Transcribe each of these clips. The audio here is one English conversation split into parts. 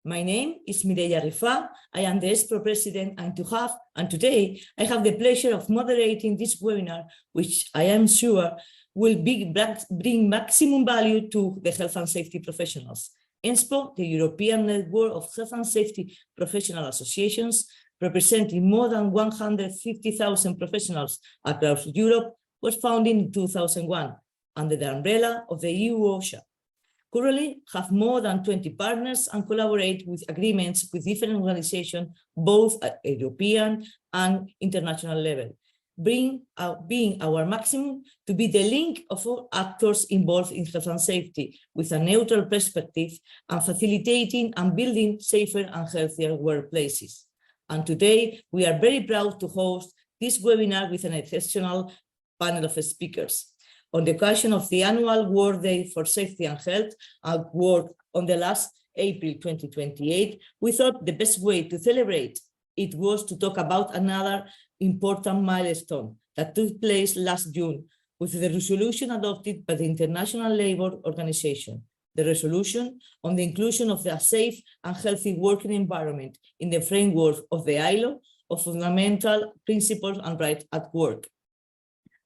My name is Mireia Rifà. I am the ESPRO president, and today I have the pleasure of moderating this webinar, which I am sure will bring maximum value to the health and safety professionals. ESPRO, the European Network of Health and Safety Professional Associations, representing more than 150,000 professionals across Europe, was founded in 2001 under the umbrella of the EU OSHA. Currently have more than 20 partners and collaborate with agreements with different organizations, both at European and international level, being our maximum to be the link of all actors involved in health and safety with a neutral perspective and facilitating and building safer and healthier workplaces. And today we are very proud to host this webinar with an exceptional panel of speakers. On the occasion of the annual World Day for Safety and Health award on the last April 2028, we thought the best way to celebrate it was to talk about another important milestone that took place last June with the resolution adopted by the International Labour Organization, the resolution on the inclusion of a safe and healthy working environment in the framework of the ILO of fundamental principles and rights at work.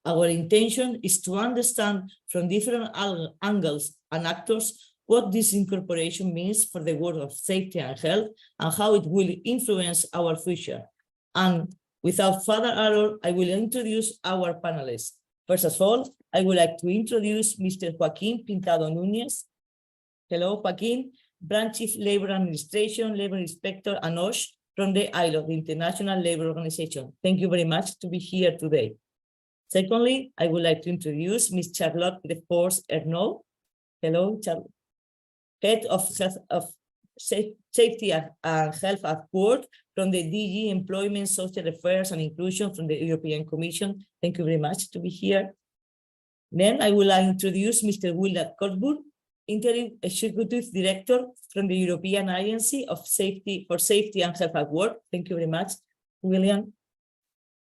Our intention is to understand from different angles and actors what this incorporation means for the world of safety and health and how it will influence our future. And without further ado, I will introduce our panelists. First of all, I would like to introduce Mr. Joaquin Pintado Núñez. Hello, Joaquin, Branch Chief Labor Administration, Labor Inspector, and OSH from the ILO, the International Labour Organization. Thank you very much to be here today. Secondly, I would like to introduce Ms. Charlotte Defors Ernaud. Hello, Charlotte. Head of Safety and Health at Work from the DG Employment, Social Affairs and Inclusion from the European Commission. Thank you very much to be here. Then I would like to introduce Mr. Willard Cockburn, Interim Executive Director from the European Agency for Safety and Health at Work. Thank you very much, William.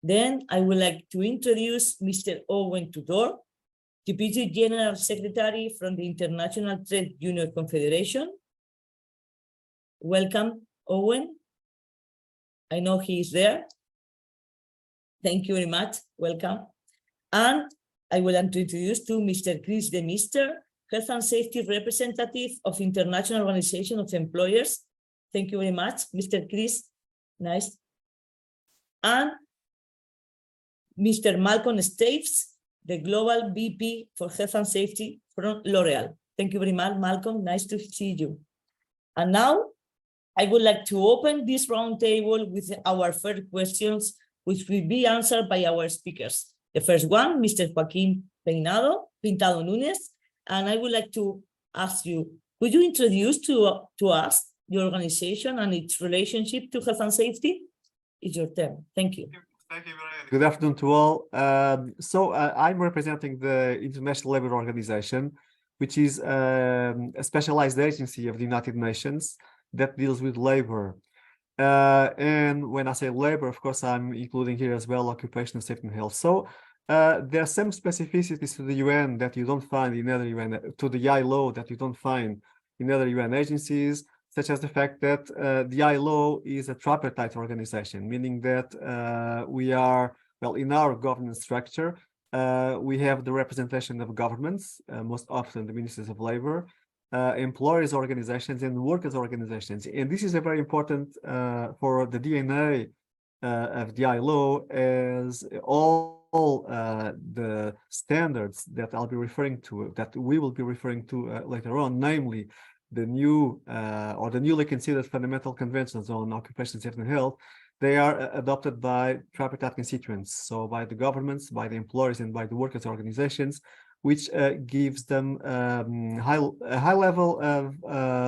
Then I would like to introduce Mr. Owen Tudor, Deputy General Secretary from the International Trade Union Confederation. Welcome, Owen. I know he is there. Thank you very much. Welcome. And I would like to introduce to Mr. Chris DeMister, Health and Safety Representative of International Organization of Employers. Thank you very much, Mr. Chris. Nice. And Mr. Malcolm Staves, the Global VP for Health and Safety from L'Oreal. Thank you very much, Malcolm. Nice to see you. And now I would like to open this roundtable with our first questions, which will be answered by our speakers. The first one, Mr. Joaquin Pintado Núñez, and I would like to ask you, could you introduce to us your organization and its relationship to health and safety? It's your turn. Thank you. Thank you, Mireia. Good afternoon to all. I'm representing the International Labour Organization, which is a specialized agency of the United Nations that deals with labor. And when I say labor, of course, I'm including here as well occupational safety and health. So there are some specificities to the UN that you don't find in other UN, to the ILO that you don't find in other UN agencies, such as the fact that the ILO is a tripartite organization, meaning that we are, well, in our governance structure, we have the representation of governments, most often the ministers of labor, employers organizations and workers organizations. And this is a very important for the DNA of the ILO, as all the standards that I'll be referring to, that we will be referring to later on, namely the new or the newly considered fundamental conventions on occupational safety and health, they are adopted by tripartite constituents, so by the governments, by the employers, and by the workers' organizations, which gives them a high level of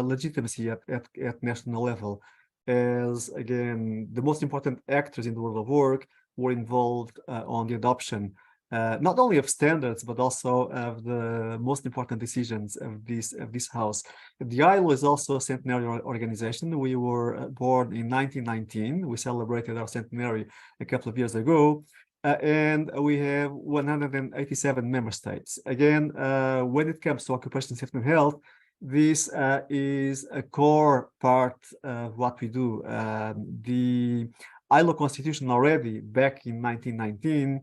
legitimacy at national level, as again the most important actors in the world of work were involved on the adoption not only of standards, but also of the most important decisions of this house. The ILO is also a centenary organization. We were born in 1919. We celebrated our centenary a couple of years ago, and we have 187 member states. Again, when it comes to occupational safety and health, This is a core part of what we do. The ILO Constitution already back in 1919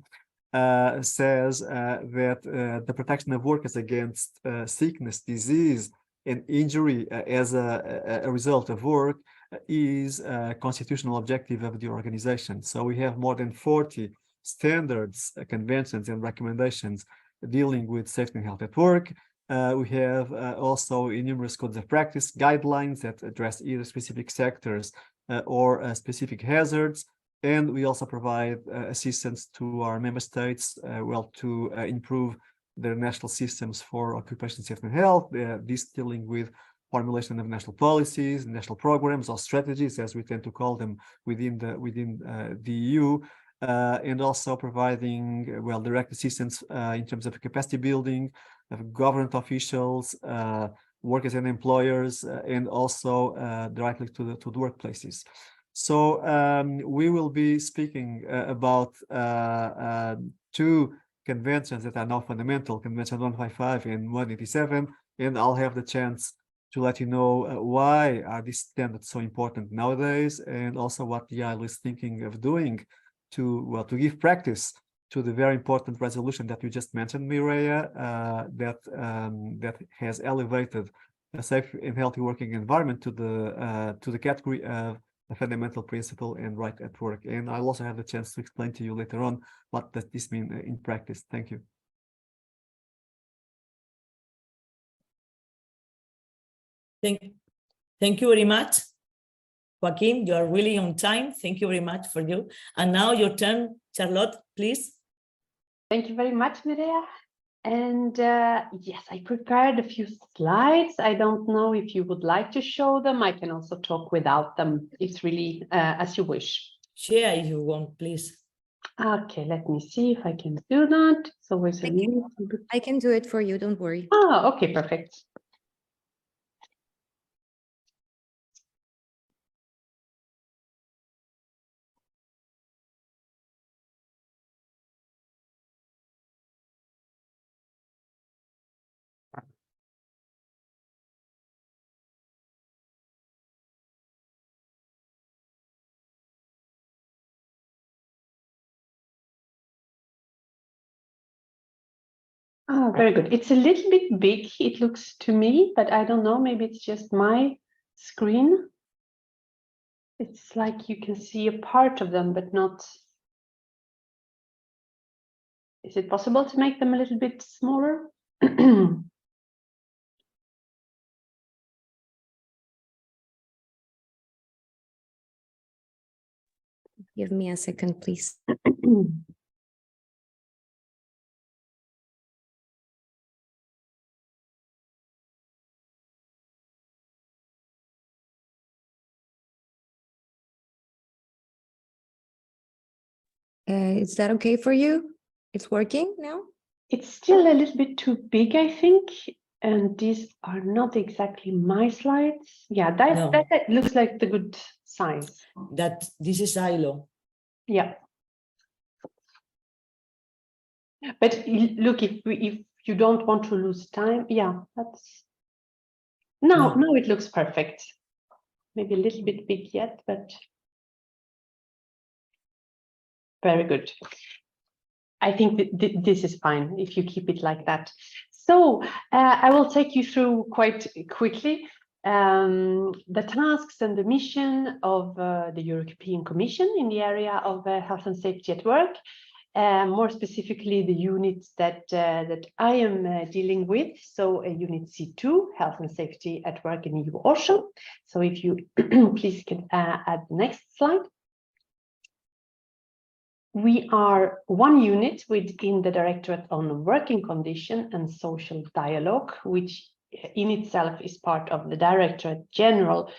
says that the protection of workers against sickness, disease, and injury as a result of work is a constitutional objective of the organization. So we have more than 40 standards, conventions, and recommendations dealing with safety and health at work. We have also numerous codes of practice, guidelines that address either specific sectors or specific hazards. And we also provide assistance to our member states, to improve their national systems for occupational safety and health. This dealing with formulation of national policies, national programs, or strategies, as we tend to call them within the EU. And also providing, direct assistance in terms of capacity building of government officials, workers and employers, and also directly to the workplaces. So we will be speaking about two conventions that are now fundamental, Convention 155 and 187, and I'll have the chance to let you know why are these standards so important nowadays, and also what the ILO is thinking of doing to give practice to the very important resolution that you just mentioned, Mireia, that has elevated a safe and healthy working environment to the category of a fundamental principle and right at work. And I'll also have the chance to explain to you later on what does this mean in practice. Thank you. Thank you very much, Joaquin. You are really on time. Thank you very much for you. And now your turn, Charlotte, please. Thank you very much, Mireia. And yes, I prepared a few slides. I don't know if you would like to show them. I can also talk without them. It's really as you wish. Share if you want, please. Okay, let me see if I can do that. So I can do it for you, don't worry. Oh, okay, perfect. Oh, very good. It's a little bit big, it looks to me, but I don't know, maybe it's just my screen. It's like you can see a part of them, but not. Is it possible to make them a little bit smaller? Give me a second, please. Is that okay for you? It's working now? It's still a little bit too big, I think. And these are not exactly my slides. Yeah, that looks like the good size. This is ILO. Yeah. But look, if you don't want to lose time, yeah, that's. No, it looks perfect. Maybe a little bit big yet, but. Very good. I think this is fine if you keep it like that. So I will take you through quite quickly the tasks and the mission of the European Commission in the area of health and safety at work. More specifically, the units that I am dealing with. So Unit C2, Health and Safety at Work in EU OSHA. So if you please can add the next slide. We are one unit within the Directorate on Working Condition and Social Dialogue, which in itself is part of the Directorate General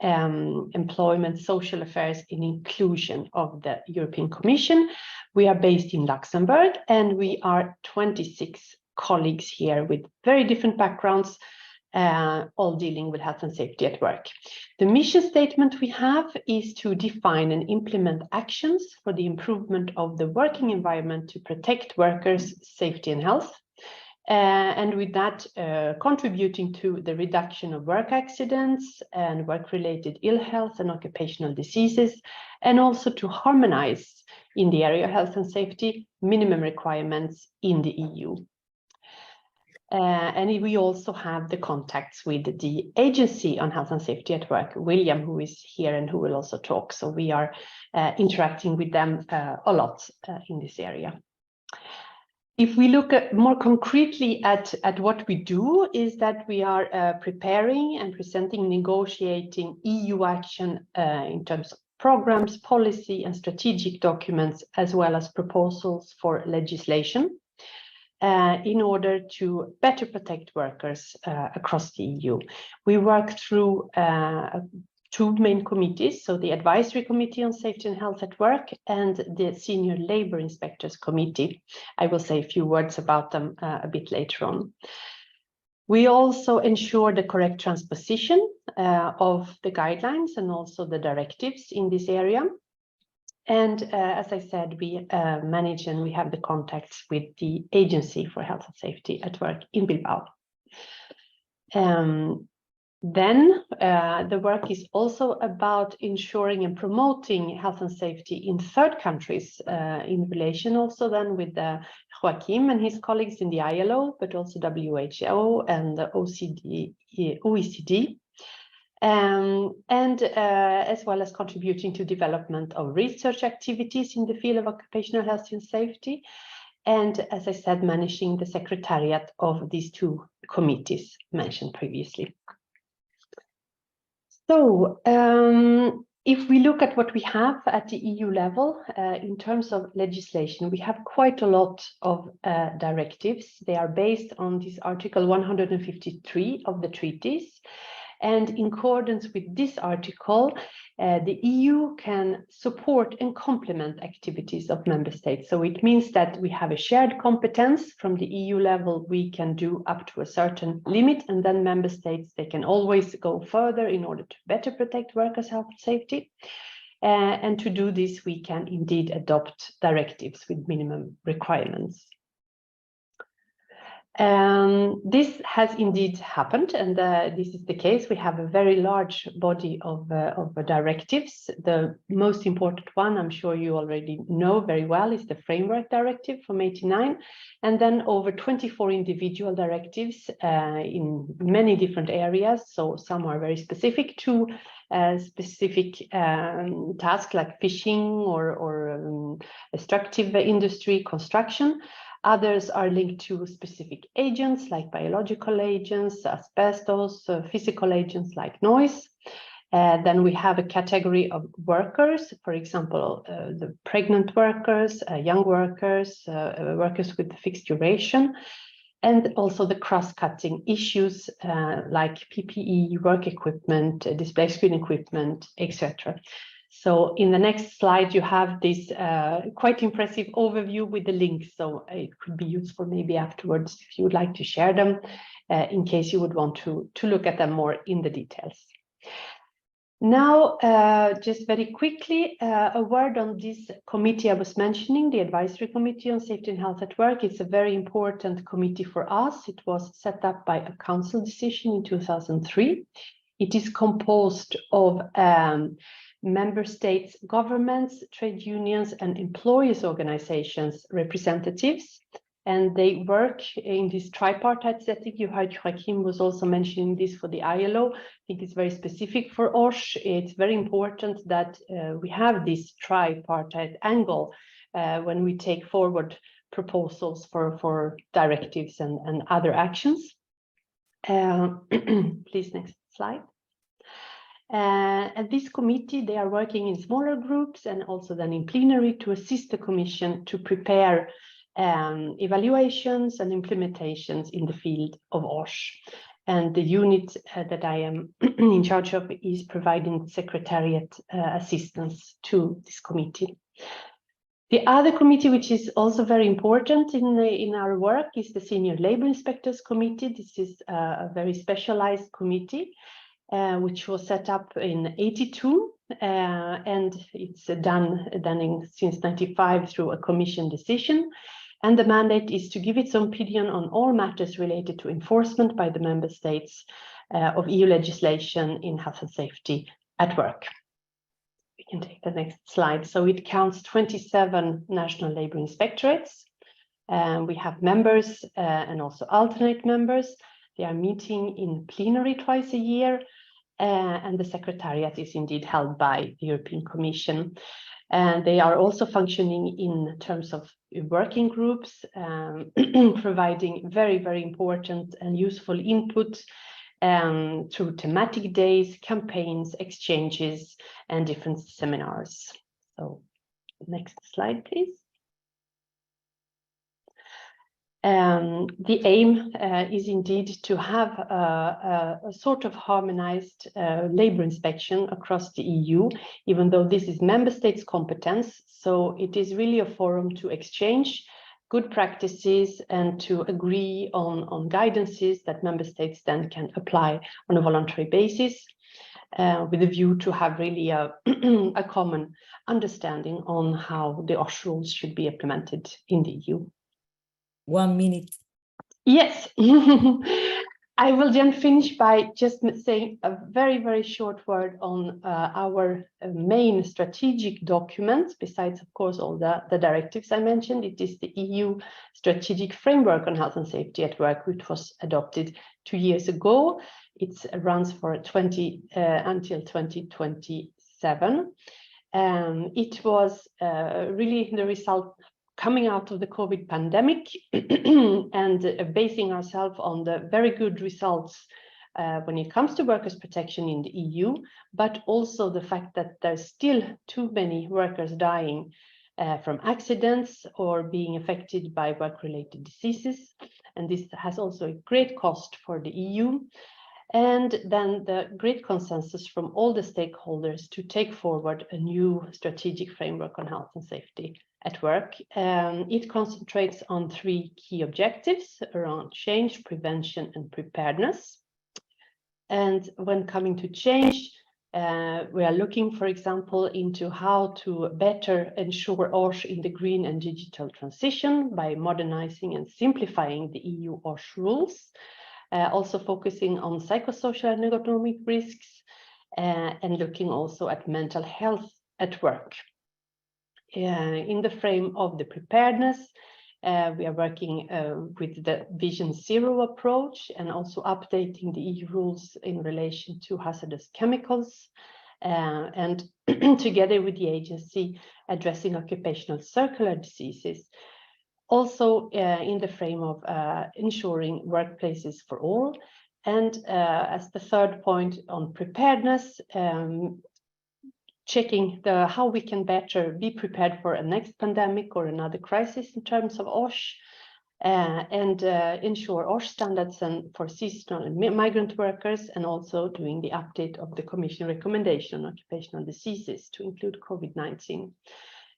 Employment, Social Affairs and Inclusion of the European Commission. We are based in Luxembourg and we are 26 colleagues here with very different backgrounds, all dealing with health and safety at work. The mission statement we have is to define and implement actions for the improvement of the working environment to protect workers' safety and health. And with that, contributing to the reduction of work accidents and work-related ill health and occupational diseases, and also to harmonize in the area of health and safety minimum requirements in the EU. And we also have the contacts with the Agency on Health and Safety at Work, William, who is here and who will also talk. So we are interacting with them a lot in this area. If we look at more concretely at what we do, is that we are preparing and presenting, negotiating EU action in terms of programs, policy, and strategic documents, as well as proposals for legislation in order to better protect workers across the EU. We work through two main committees, so the Advisory Committee on Safety and Health at Work and the Senior Labour Inspectors Committee. I will say a few words about them a bit later on. We also ensure the correct transposition of the guidelines and also the directives in this area. And as I said, we manage and we have the contacts with the Agency for Health and Safety at Work in Bilbao. Then the work is also about ensuring and promoting health and safety in third countries in relation also then with Joachim and his colleagues in the ILO, but also WHO and the OECD. And as well as contributing to development of research activities in the field of occupational health and safety. And as I said, managing the secretariat of these two committees mentioned previously. So if we look at what we have at the EU level in terms of legislation, we have quite a lot of directives. They are based on this Article 153 of the treaties. And in accordance with this article, the EU can support and complement activities of member states. So it means that we have a shared competence from the EU level. We can do up to a certain limit, and then member states, they can always go further in order to better protect workers' health and safety. And to do this, we can indeed adopt directives with minimum requirements. This has indeed happened, and this is the case. We have a very large body of directives. The most important one, I'm sure you already know very well, is the Framework Directive from '89, and then over 24 individual directives in many different areas. So some are very specific to specific tasks like fishing or extractive industry, construction. Others are linked to specific agents like biological agents, asbestos, physical agents like noise. Then we have a category of workers, for example, the pregnant workers, young workers, workers with fixed duration, and also the cross-cutting issues like PPE, work equipment, display screen equipment, etc. So in the next slide, you have this quite impressive overview with the links. So it could be useful maybe afterwards if you would like to share them in case you would want to look at them more in the details. Now, just very quickly, a word on this committee I was mentioning, the Advisory Committee on Safety and Health at Work. It's a very important committee for us. It was set up by a council decision in 2003. It is composed of member states, governments, trade unions, and employees' organizations representatives. And they work in this tripartite setting. You heard Joachim was also mentioning this for the ILO. I think it's very specific for OSH. It's very important that we have this tripartite angle when we take forward proposals for directives and other actions. Please, next slide. At this committee, they are working in smaller groups and also then in plenary to assist the Commission to prepare evaluations and implementations in the field of OSH. And the unit that I am in charge of is providing secretariat assistance to this committee. The other committee, which is also very important in our work, is the Senior Labour Inspectors Committee. This is a very specialized committee, which was set up in '82, and it's done since '95 through a Commission decision. And the mandate is to give its opinion on all matters related to enforcement by the member states of EU legislation in health and safety at work. We can take the next slide. So it counts 27 national labour inspectorates. We have members and also alternate members. They are meeting in plenary twice a year, and the secretariat is indeed held by the European Commission. And they are also functioning in terms of working groups, providing very, very important and useful input through thematic days, campaigns, exchanges, and different seminars. So next slide, please. The aim is indeed to have a sort of harmonized labour inspection across the EU, even though this is member states' competence. So it is really a forum to exchange good practices and to agree on guidances that member states then can apply on a voluntary basis, with a view to have really a common understanding on how the OSH rules should be implemented in the EU. 1 minute. Yes, I will then finish by just saying a very, very short word on our main strategic document. Besides, of course, all the directives I mentioned, it is the EU Strategic Framework on Health and Safety at Work, which was adopted 2 years ago. It runs for until 2027. It was really the result coming out of the COVID pandemic and basing ourselves on the very good results when it comes to workers' protection in the EU, but also the fact that there's still too many workers dying from accidents or being affected by work-related diseases. And this has also a great cost for the EU. And then the great consensus from all the stakeholders to take forward a new strategic framework on health and safety at work. It concentrates on 3 key objectives around change, prevention, and preparedness. And when coming to change, we are looking, for example, into how to better ensure OSH in the green and digital transition by modernizing and simplifying the EU OSH rules. Also focusing on psychosocial and ergonomic risks, and looking also at mental health at work. In the frame of the preparedness, we are working with the Vision Zero approach and also updating the EU rules in relation to hazardous chemicals, and together with the agency addressing occupational circular diseases. Also in the frame of ensuring workplaces for all. And as the third point on preparedness, checking how we can better be prepared for a next pandemic or another crisis in terms of OSH, and ensure OSH standards and for seasonal and migrant workers, and also doing the update of the Commission recommendation on occupational diseases to include COVID-19.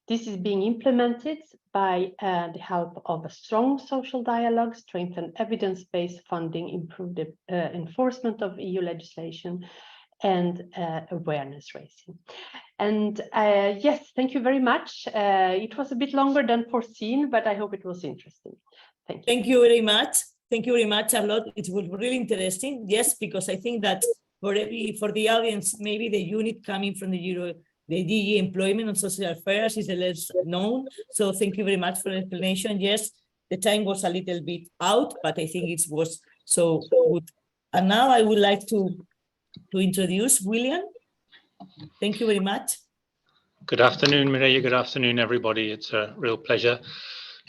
This is being implemented by the help of a strong social dialogue, strengthened evidence-based funding, improved enforcement of EU legislation, and awareness raising. And yes, thank you very much. It was a bit longer than foreseen, but I hope it was interesting. Thank you. Thank you very much. Thank you very much, Charlotte. It was really interesting. Yes, because I think that for the audience, maybe the unit coming from the DG Employment and Social Affairs is the less known. So thank you very much for the explanation. Yes, the time was a little bit out, but I think it was so good. And now I would like to introduce William. Thank you very much. Good afternoon, Mireia. Good afternoon, everybody. It's a real pleasure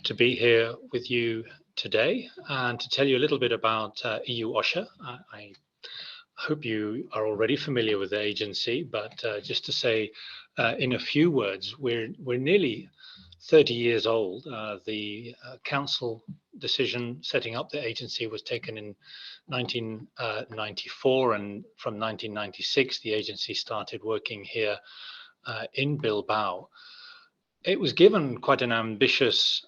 to be here with you today and to tell you a little bit about EU OSHA. I hope you are already familiar with the agency, but just to say in a few words, we're nearly 30 years old. The council decision setting up the agency was taken in 1994, and from 1996 the agency started working here in Bilbao. It was given quite an ambitious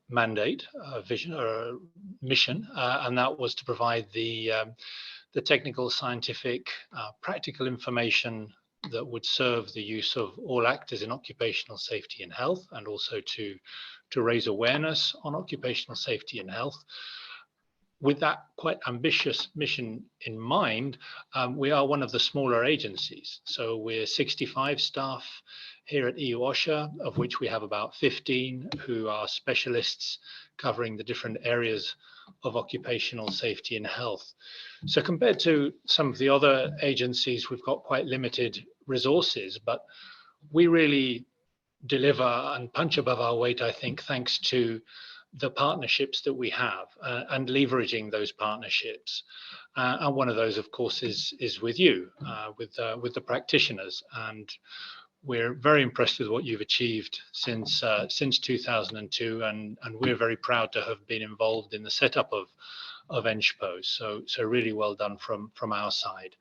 mandate, vision, or mission, and that was to provide the technical, scientific, practical information that would serve the use of all actors in occupational safety and health, and also to raise awareness on occupational safety and health. With that quite ambitious mission in mind, we are one of the smaller agencies. So we're 65 staff here at EU OSHA, of which we have about 15 who are specialists covering the different areas of occupational safety and health. So compared to some of the other agencies, we've got quite limited resources, but we really deliver and punch above our weight, I think, thanks to the partnerships that we have and leveraging those partnerships. And one of those, of course, is with you, with the practitioners. And we're very impressed with what you've achieved since 2002, and we're very proud to have been involved in the setup of ENSPO. So really well done from our side.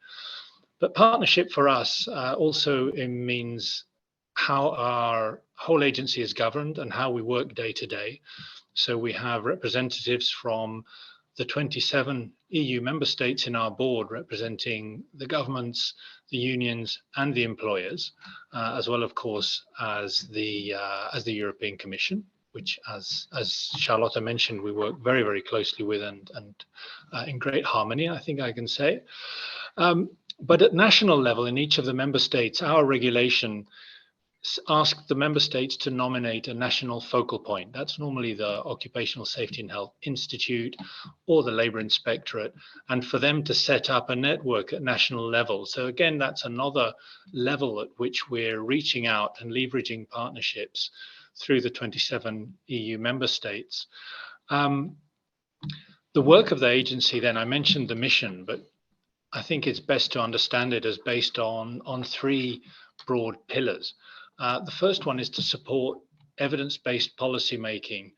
But partnership for us also means how our whole agency is governed and how we work day to day. So we have representatives from the 27 EU member states in our board, representing the governments, the unions, and the employers, as well, of course, as the European Commission, which, as Charlotte mentioned, we work very, very closely with and in great harmony, I think I can say. But at national level, in each of the member states, our regulation ask the member states to nominate a national focal point. That's normally the Occupational Safety and Health Institute or the Labour Inspectorate, and for them to set up a network at national level. So again, that's another level at which we're reaching out and leveraging partnerships through the 27 EU member states. The work of the agency, then, I mentioned the mission, but I think it's best to understand it as based on three broad pillars. The first one is to support evidence-based policy making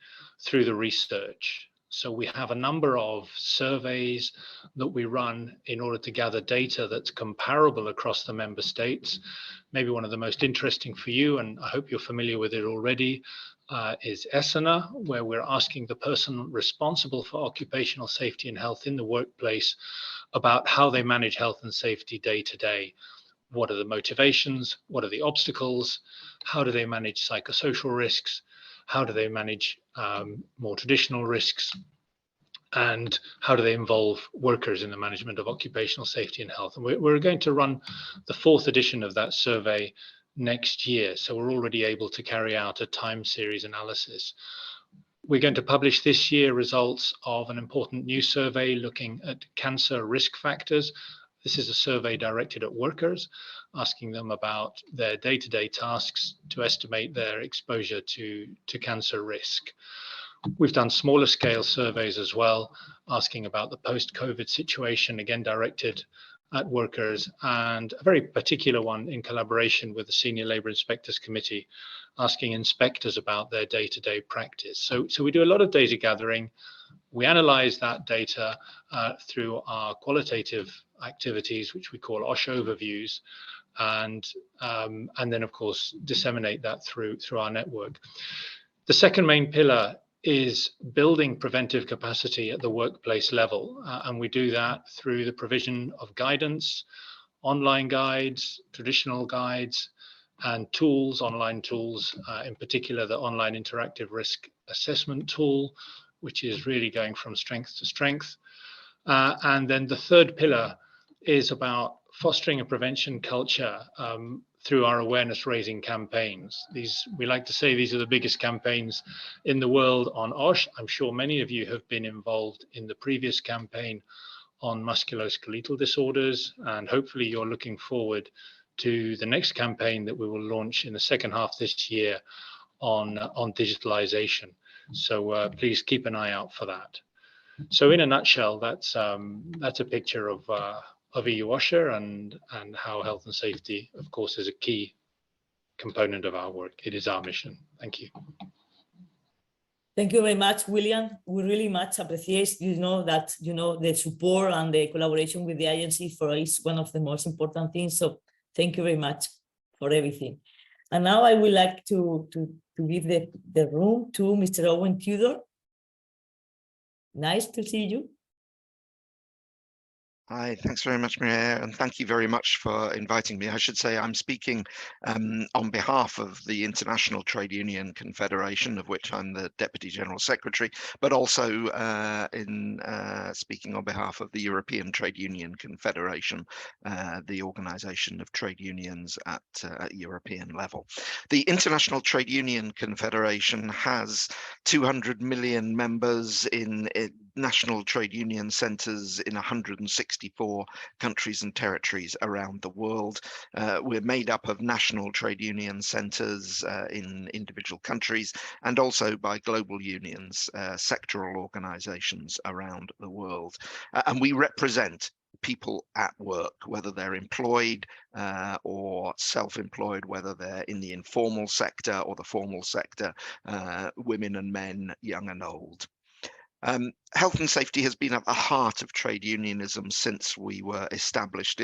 through the research. So we have a number of surveys that we run in order to gather data that's comparable across the member states. Maybe one of the most interesting for you, and I hope you're familiar with it already, is ESSENA, where we're asking the person responsible for occupational safety and health in the workplace about how they manage health and safety day to day. What are the motivations? What are the obstacles? How do they manage psychosocial risks? How do they manage more traditional risks? And how do they involve workers in the management of occupational safety and health? And we're going to run the 4th edition of that survey next year. So we're already able to carry out a time series analysis. We're going to publish this year results of an important new survey looking at cancer risk factors. This is a survey directed at workers, asking them about their day-to-day tasks to estimate their exposure to cancer risk. We've done smaller scale surveys as well, asking about the post-COVID situation, again directed at workers, and a very particular one in collaboration with the Senior Labour Inspectors Committee, asking inspectors about their day-to-day practice. So we do a lot of data gathering. We analyze that data through our qualitative activities, which we call OSHA overviews, and then, of course, disseminate that through our network. The second main pillar is building preventive capacity at the workplace level, and we do that through the provision of guidance, online guides, traditional guides, and tools, online tools, in particular the online interactive risk assessment tool, which is really going from strength to strength. And then the third pillar is about fostering a prevention culture through our awareness raising campaigns. We like to say these are the biggest campaigns in the world on OSH. I'm sure many of you have been involved in the previous campaign on musculoskeletal disorders, and hopefully you're looking forward to the next campaign that we will launch in the second half this year on digitalization. So please keep an eye out for that. So in a nutshell, that's a picture of EU OSHA and how health and safety, of course, is a key component of our work. It is our mission. Thank you. Thank you very much, William. We really much appreciate, that, the support and the collaboration with the agency for us is one of the most important things. So thank you very much for everything. And now I would like to give the room to Mr. Owen Tudor. Nice to see you. Hi, thanks very much, Mireia, and thank you very much for inviting me. I should say I'm speaking on behalf of the International Trade Union Confederation, of which I'm the Deputy General Secretary, but also speaking on behalf of the European Trade Union Confederation, the organisation of trade unions at European level. The International Trade Union Confederation has 200 million members in national trade union centres in 164 countries and territories around the world. We're made up of national trade union centres in individual countries and also by global unions, sectoral organisations around the world. And we represent people at work, whether they're employed or self-employed, whether they're in the informal sector or the formal sector, women and men, young and old. Health and safety has been at the heart of trade unionism since we were established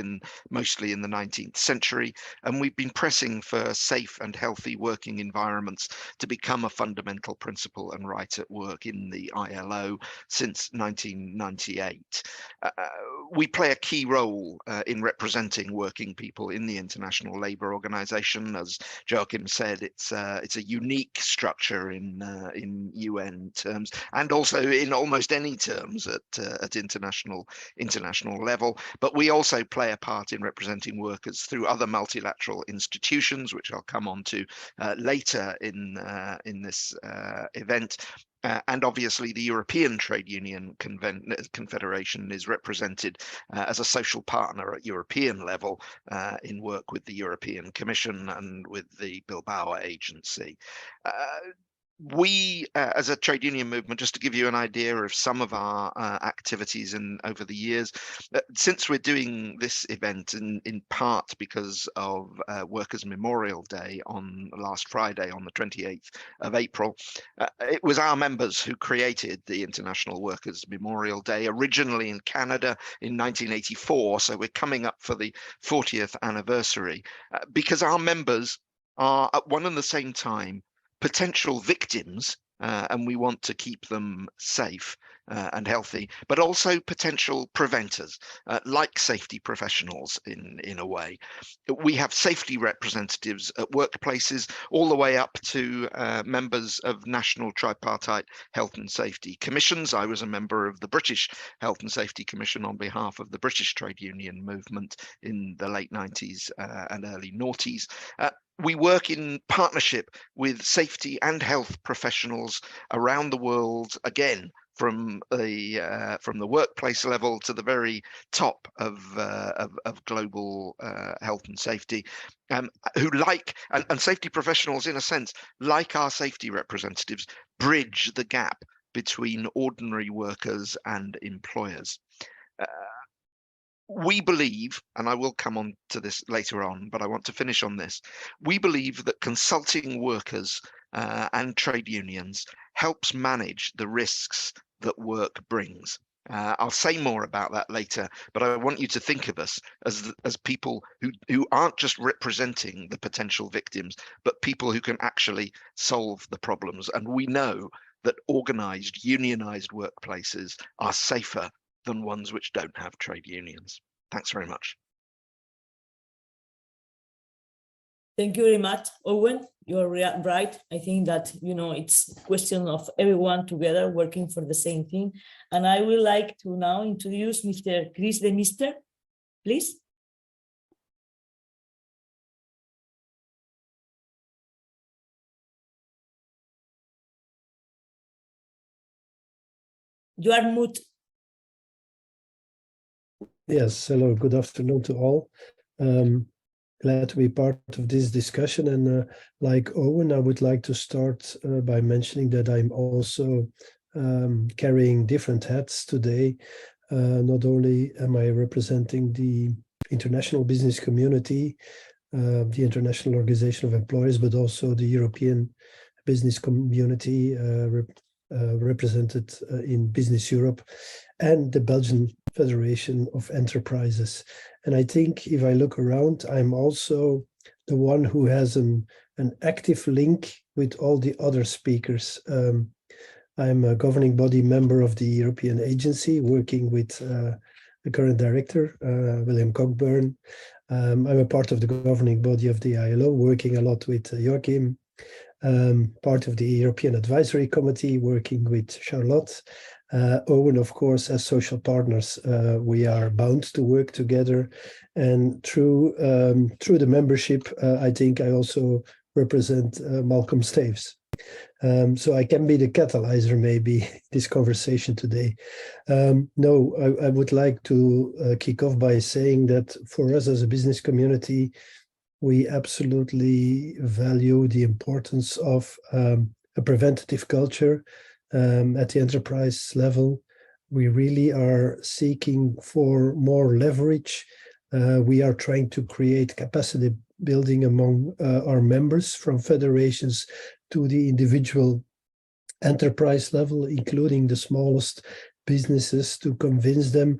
mostly in the 19th century, and we've been pressing for safe and healthy working environments to become a fundamental principle and right at work in the ILO since 1998. We play a key role in representing working people in the International Labour Organization. As Joachim said, it's a unique structure in UN terms, and also in almost any terms at international level. But we also play a part in representing workers through other multilateral institutions, which I'll come on to later in this event. And obviously the European Trade Union Confederation is represented as a social partner at European level in work with the European Commission and with the Bilbao Agency. We, as a trade union movement, just to give you an idea of some of our activities over the years, since we're doing this event in part because of Workers' Memorial Day on last Friday, on the 28th of April, it was our members who created the International Workers' Memorial Day, originally in Canada in 1984. So we're coming up for the 40th anniversary because our members are at one and the same time potential victims, and we want to keep them safe and healthy, but also potential preventers, like safety professionals in a way. We have safety representatives at workplaces all the way up to members of national tripartite health and safety commissions. I was a member of the British Health and Safety Commission on behalf of the British trade union movement in the late 90s and early noughties. We work in partnership with safety and health professionals around the world, again, from the workplace level to the very top of global health and safety, who and safety professionals, in a sense, like our safety representatives, bridge the gap between ordinary workers and employers. We believe, and I will come on to this later on, but I want to finish on this. We believe that consulting workers and trade unions helps manage the risks that work brings. I'll say more about that later, but I want you to think of us as people who aren't just representing the potential victims, but people who can actually solve the problems. And we know that organized, unionized workplaces are safer than ones which don't have trade unions. Thanks very much. Thank you very much, Owen. You're right. I think that, it's a question of everyone together working for the same thing. And I would like to now introduce Mr. Chris de Mister, please. You are mute. Yes, hello, good afternoon to all. Glad to be part of this discussion, and like Owen, I would like to start by mentioning that I'm also carrying different hats today. Not only am I representing the international business community, the International Organization of Employers, but also the European business community represented in Business Europe, and the Belgian Federation of Enterprises. And I think if I look around, I'm also the one who has an active link with all the other speakers. I'm a governing body member of the European Agency, working with the current director, William Cockburn. I'm a part of the governing body of the ILO, working a lot with Joachim, part of the European Advisory Committee, working with Charlotte. Owen, of course, as social partners, we are bound to work together. And through the membership, I think I also represent Malcolm Staves. So I can be the catalyzer, maybe, this conversation today. No, I would like to kick off by saying that for us as a business community, we absolutely value the importance of a preventative culture at the enterprise level. We really are seeking for more leverage. We are trying to create capacity building among our members, from federations to the individual enterprise level, including the smallest businesses, to convince them,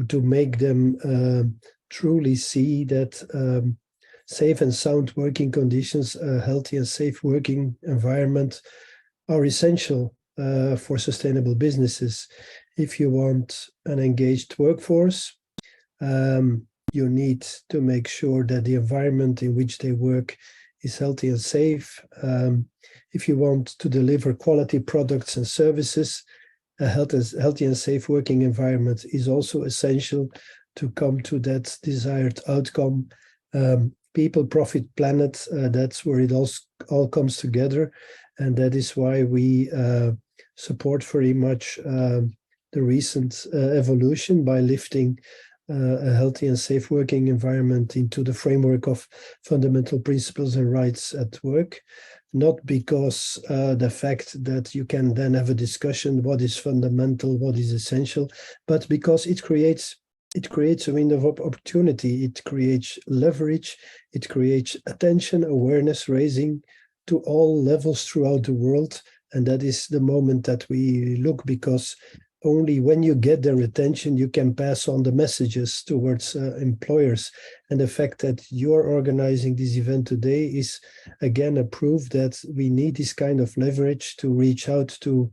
to make them truly see that safe and sound working conditions, a healthy and safe working environment are essential for sustainable businesses. If you want an engaged workforce, you need to make sure that the environment in which they work is healthy and safe. If you want to deliver quality products and services, a healthy and safe working environment is also essential to come to that desired outcome. People, profit, planet, that's where it all comes together. And that is why we support very much the recent evolution by lifting a healthy and safe working environment into the framework of fundamental principles and rights at work. Not because the fact that you can then have a discussion what is fundamental, what is essential, but because it creates a window of opportunity, it creates leverage, it creates attention, awareness raising to all levels throughout the world. And that is the moment that we look, because only when you get their attention, you can pass on the messages towards employers. And the fact that you're organizing this event today is, again, a proof that we need this kind of leverage to reach out to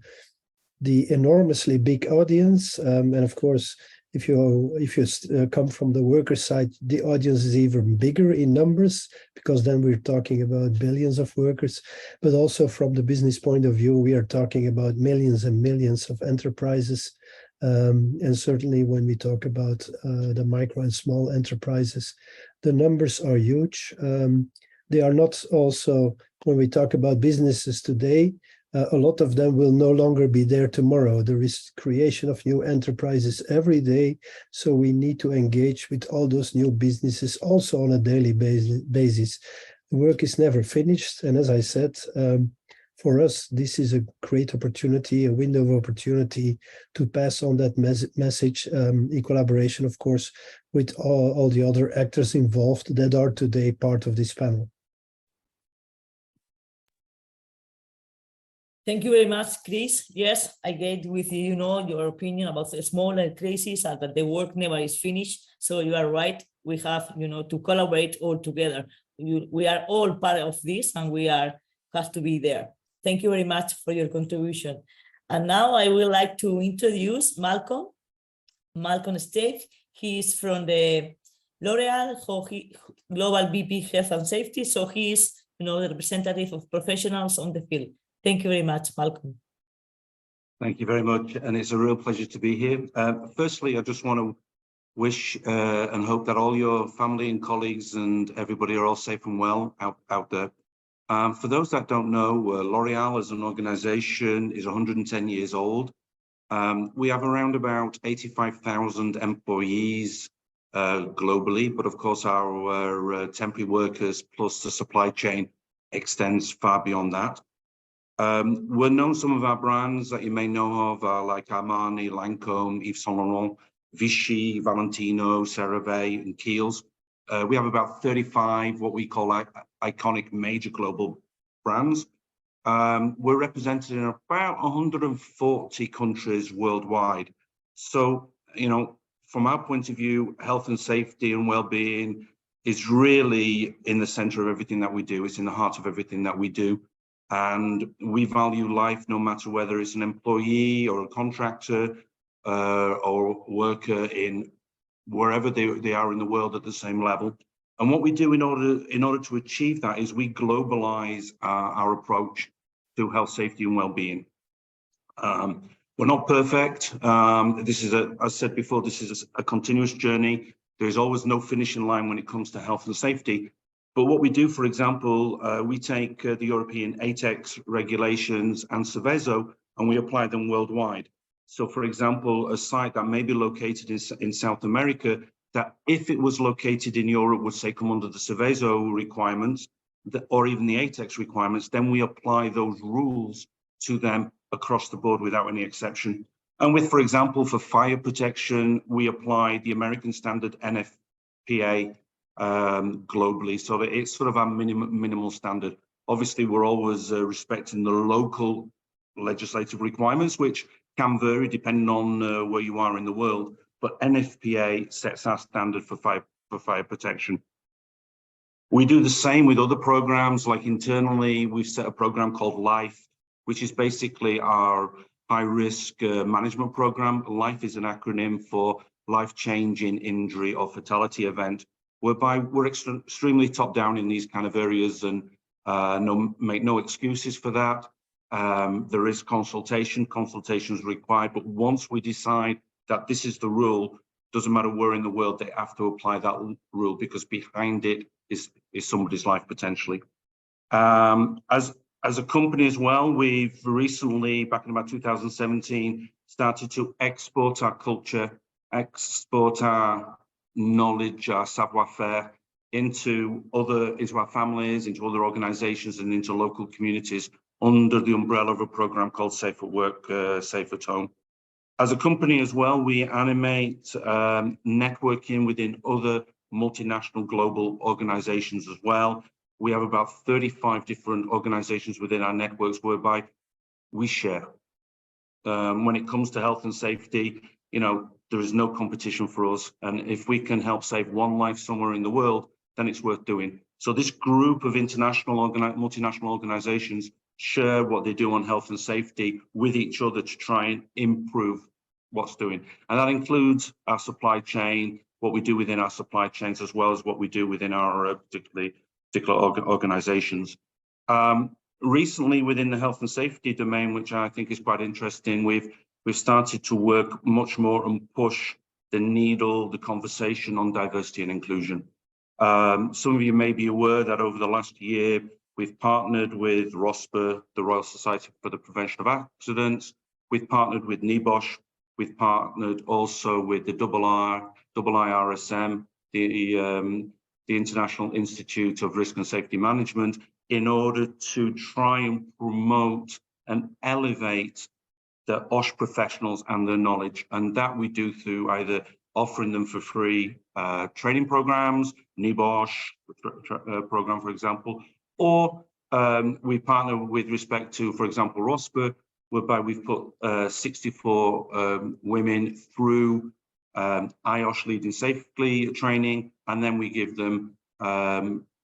the enormously big audience. And of course, if you come from the worker side, the audience is even bigger in numbers, because then we're talking about billions of workers. But also from the business point of view, we are talking about millions and millions of enterprises. And certainly when we talk about the micro and small enterprises, the numbers are huge. They are not also, when we talk about businesses today, a lot of them will no longer be there tomorrow. There is creation of new enterprises every day. So we need to engage with all those new businesses also on a daily basis. The work is never finished. And as I said, for us, this is a great opportunity, a window of opportunity to pass on that message in collaboration, of course, with all the other actors involved that are today part of this panel. Thank you very much, Chris. Yes, I get with you, your opinion about the smaller crises and that the work never is finished. So you are right. We have, to collaborate all together. We are all part of this, and we have to be there. Thank you very much for your contribution. And now I would like to introduce Malcolm Staves. He is from the L'Oreal Global VP Health and Safety. So he is, the representative of professionals on the field. Thank you very much, Malcolm. Thank you very much, and it's a real pleasure to be here. Firstly, I just want to wish and hope that all your family and colleagues and everybody are all safe and well out there. For those that don't know, L'Oreal as an organization is 110 years old. We have around about 85,000 employees globally, but of course our temporary workers plus the supply chain extends far beyond that. We're known, some of our brands that you may know of are like Armani, Lancome, Yves Saint Laurent, Vichy, Valentino, CeraVe, and Kiehl's. We have about 35 what we call iconic major global brands. We're represented in about 140 countries worldwide. So, from our point of view, health and safety and well-being is really in the center of everything that we do. It's in the heart of everything that we do. And we value life no matter whether it's an employee or a contractor or worker in wherever they are in the world at the same level. And what we do in order to achieve that is we globalize our approach to health, safety, and well-being. We're not perfect. This is as I said before, this is a continuous journey. There is always no finishing line when it comes to health and safety. But what we do, for example, we take the European ATEX regulations and Seveso, and we apply them worldwide. So, for example, a site that may be located in South America, that if it was located in Europe would say come under the Seveso requirements, or even the ATEX requirements, then we apply those rules to them across the board without any exception. And with, for example, for fire protection, we apply the American standard NFPA globally, so that it's sort of our minimal standard. Obviously, we're always respecting the local legislative requirements, which can vary depending on where you are in the world. But NFPA sets our standard for fire protection. We do the same with other programs, like internally, we've set a program called LIFE, which is basically our high-risk management program. LIFE is an acronym for life-changing injury or fatality event, whereby we're extremely top-down in these kind of areas and make no excuses for that. There is consultations required, but once we decide that this is the rule, doesn't matter where in the world they have to apply that rule, because behind it is somebody's life potentially. As a company as well, we've recently, back in about 2017, started to export our culture, export our knowledge, our savoir-faire into our families, into other organizations, and into local communities under the umbrella of a program called Safe at Work, Safe at Home. As a company as well, we animate networking within other multinational global organizations as well. We have about 35 different organizations within our networks whereby we share. When it comes to health and safety, there is no competition for us. And if we can help save one life somewhere in the world, then it's worth doing. So this group of multinational organizations share what they do on health and safety with each other to try and improve what's doing. And that includes our supply chain, what we do within our supply chains, as well as what we do within our particular organizations. Recently, within the health and safety domain, which I think is quite interesting, we've started to work much more and push the needle, the conversation on diversity and inclusion. Some of you may be aware that over the last year, we've partnered with ROSPA, the Royal Society for the Prevention of Accidents. We've partnered with NIBOSH. We've partnered also with the IRSM, the International Institute of Risk and Safety Management, in order to try and promote and elevate the OSH professionals and their knowledge. And that we do through either offering them for free training programs, NIBOSH program, for example, or we partner with respect to, for example, ROSPA, whereby we've put 64 women through IOSH Leading Safely training, and then we give them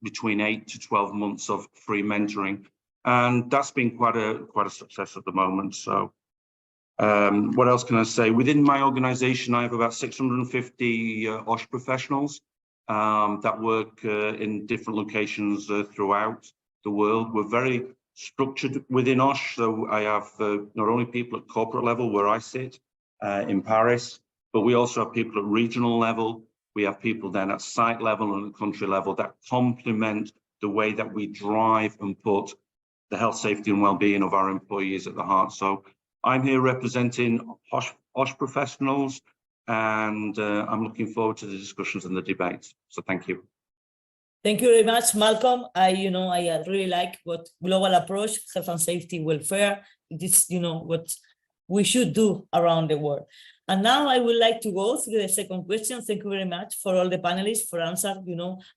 between 8 to 12 months of free mentoring, and that's been quite a success at the moment. So what else can I say? Within my organization, I have about 650 OSH professionals that work in different locations throughout the world. We're very structured within OSH, so I have not only people at corporate level where I sit in Paris, but we also have people at regional level. We have people then at site level and at country level that complement the way that we drive and put the health, safety and well-being of our employees at the heart. So I'm here representing OSH professionals, and I'm looking forward to the discussions and the debates. So thank you. Thank you very much, Malcolm. I really like what global approach, health and safety, welfare. This, what we should do around the world. And now I would like to go through the second question. Thank you very much for all the panelists for answer,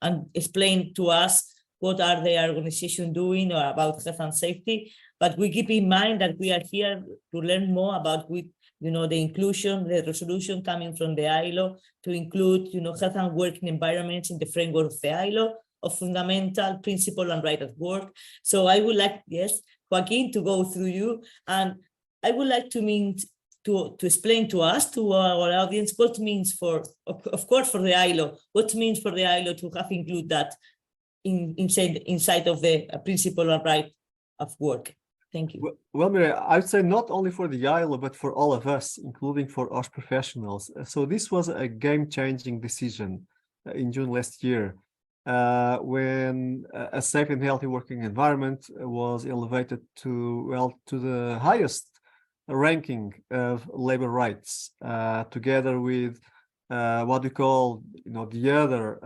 and explain to us what are their organization doing or about health and safety. But we keep in mind that we are here to learn more about the inclusion, the resolution coming from the ILO to include, health and working environments in the framework of the ILO of fundamental principle and right at work. So I would like, yes, Joaquin, to go through you, and I would like to to explain to us, to our audience, what means for, of course, for the ILO, what means for the ILO to have included that inside of the principle of right of work. Thank you. Well, Mireia, I would say not only for the ILO, but for all of us, including for us professionals. So this was a game-changing decision in June last year, when a safe and healthy working environment was elevated to the highest ranking of labor rights, together with what we call, the other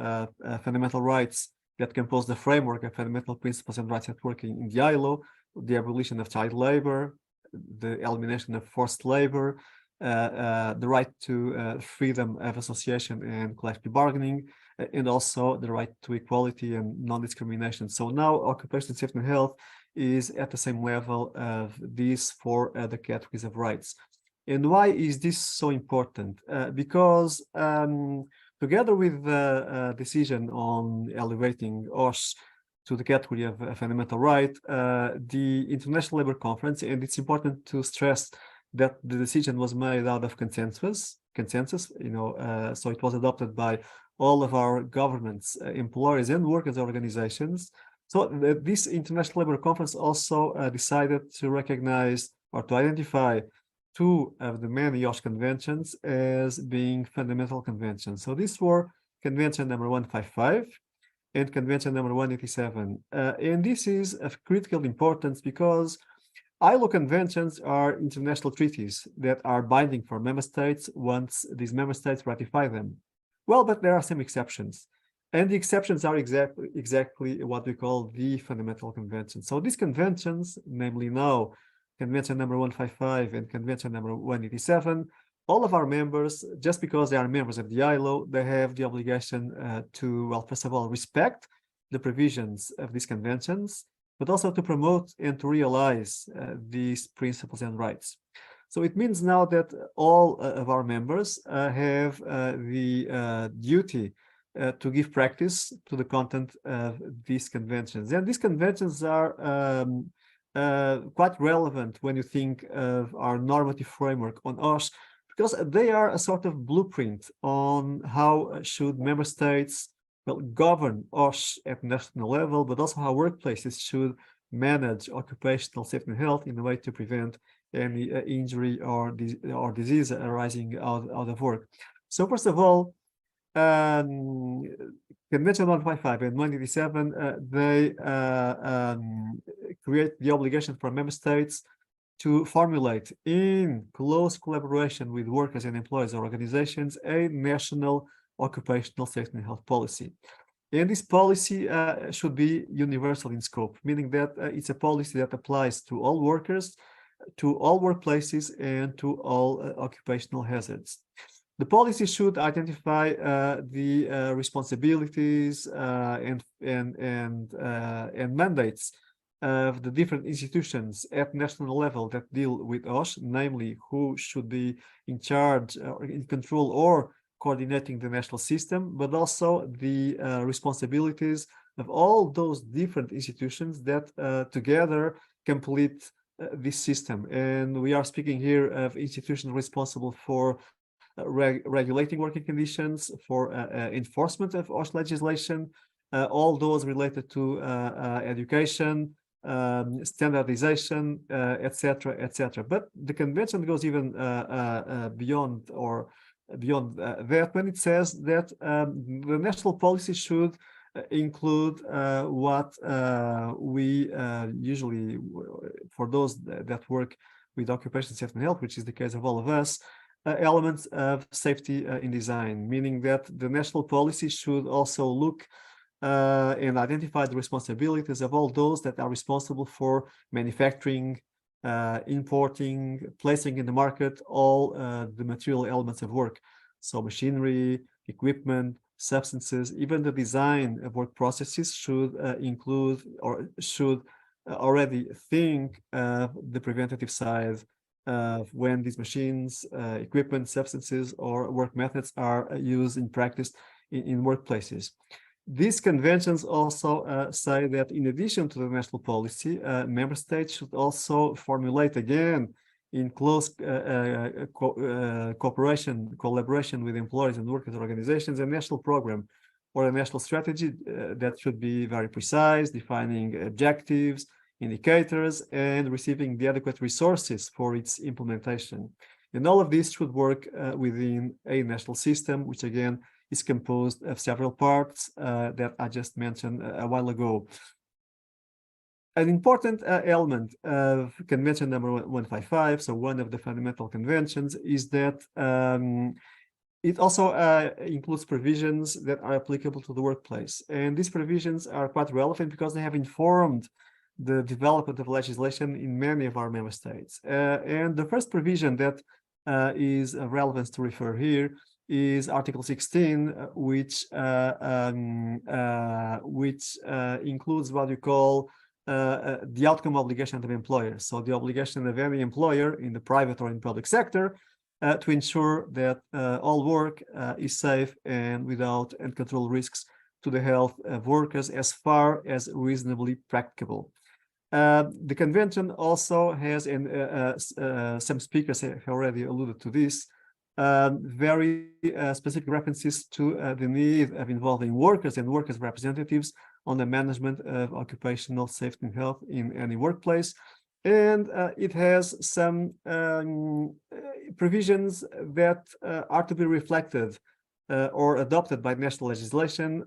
fundamental rights that compose the framework of fundamental principles and rights at work in the ILO, the abolition of child labor, the elimination of forced labor, the right to freedom of association and collective bargaining, and also the right to equality and non-discrimination. So now occupational safety and health is at the same level of these four other categories of rights. And why is this so important? Because together with the decision on elevating OSH to the category of a fundamental right, the International Labour Conference, and it's important to stress that the decision was made out of consensus, so it was adopted by all of our governments, employers and workers organizations. So this International Labour Conference also decided to recognize or to identify two of the many OSH conventions as being fundamental conventions. So these were Convention number 155 and Convention number 187. And this is of critical importance because ILO conventions are international treaties that are binding for member states once these member states ratify them. Well, but there are some exceptions. And the exceptions are exactly what we call the fundamental conventions. So these conventions, namely now Convention number 155 and Convention number 187, all of our members, just because they are members of the ILO, they have the obligation to, well, first of all, respect the provisions of these conventions, but also to promote and to realize these principles and rights. So it means now that all of our members have the duty to give practice to the content of these conventions. And these conventions are quite relevant when you think of our normative framework on OSH, because they are a sort of blueprint on how should member states govern OSH at national level, but also how workplaces should manage occupational safety and health in a way to prevent any injury or disease arising out of work. So first of all, Convention 155 and 187, they create the obligation for member states to formulate in close collaboration with workers and employers or organizations a national occupational safety and health policy. And this policy should be universal in scope, meaning that it's a policy that applies to all workers, to all workplaces, and to all occupational hazards. The policy should identify the responsibilities and mandates of the different institutions at national level that deal with OSH, namely who should be in charge or in control or coordinating the national system, but also the responsibilities of all those different institutions that together complete this system. And we are speaking here of institutions responsible for regulating working conditions, for enforcement of OSH legislation, all those related to education, standardization, etc., etc. But the convention goes even beyond that when it says that the national policy should include what we usually, for those that work with occupational safety and health, which is the case of all of us, elements of safety in design, meaning that the national policy should also look and identify the responsibilities of all those that are responsible for manufacturing, importing, placing in the market all the material elements of work. So machinery, equipment, substances, even the design of work processes should include or should already think of the preventative side of when these machines, equipment, substances, or work methods are used in practice in workplaces. These conventions also say that in addition to the national policy, member states should also formulate again in close collaboration with employers and workers organizations, a national program or a national strategy that should be very precise, defining objectives, indicators, and receiving the adequate resources for its implementation. And all of this should work within a national system, which again is composed of several parts that I just mentioned a while ago. An important element of convention number 155, so one of the fundamental conventions, is that it also includes provisions that are applicable to the workplace. And these provisions are quite relevant because they have informed the development of legislation in many of our member states. And the first provision that is of relevance to refer here is Article 16, which includes what you call the outcome obligation of employers. So the obligation of any employer in the private or in public sector to ensure that all work is safe and without uncontrolled risks to the health of workers as far as reasonably practicable. The convention also has, and some speakers have already alluded to this, very specific references to the need of involving workers and workers' representatives on the management of occupational safety and health in any workplace. And it has some provisions that are to be reflected or adopted by national legislation,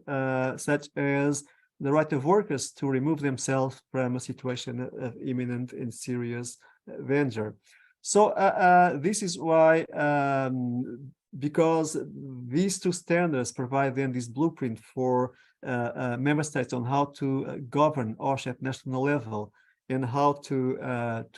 such as the right of workers to remove themselves from a situation of imminent and serious danger. So this is why, because these two standards provide then this blueprint for member states on how to govern OSH at national level and how to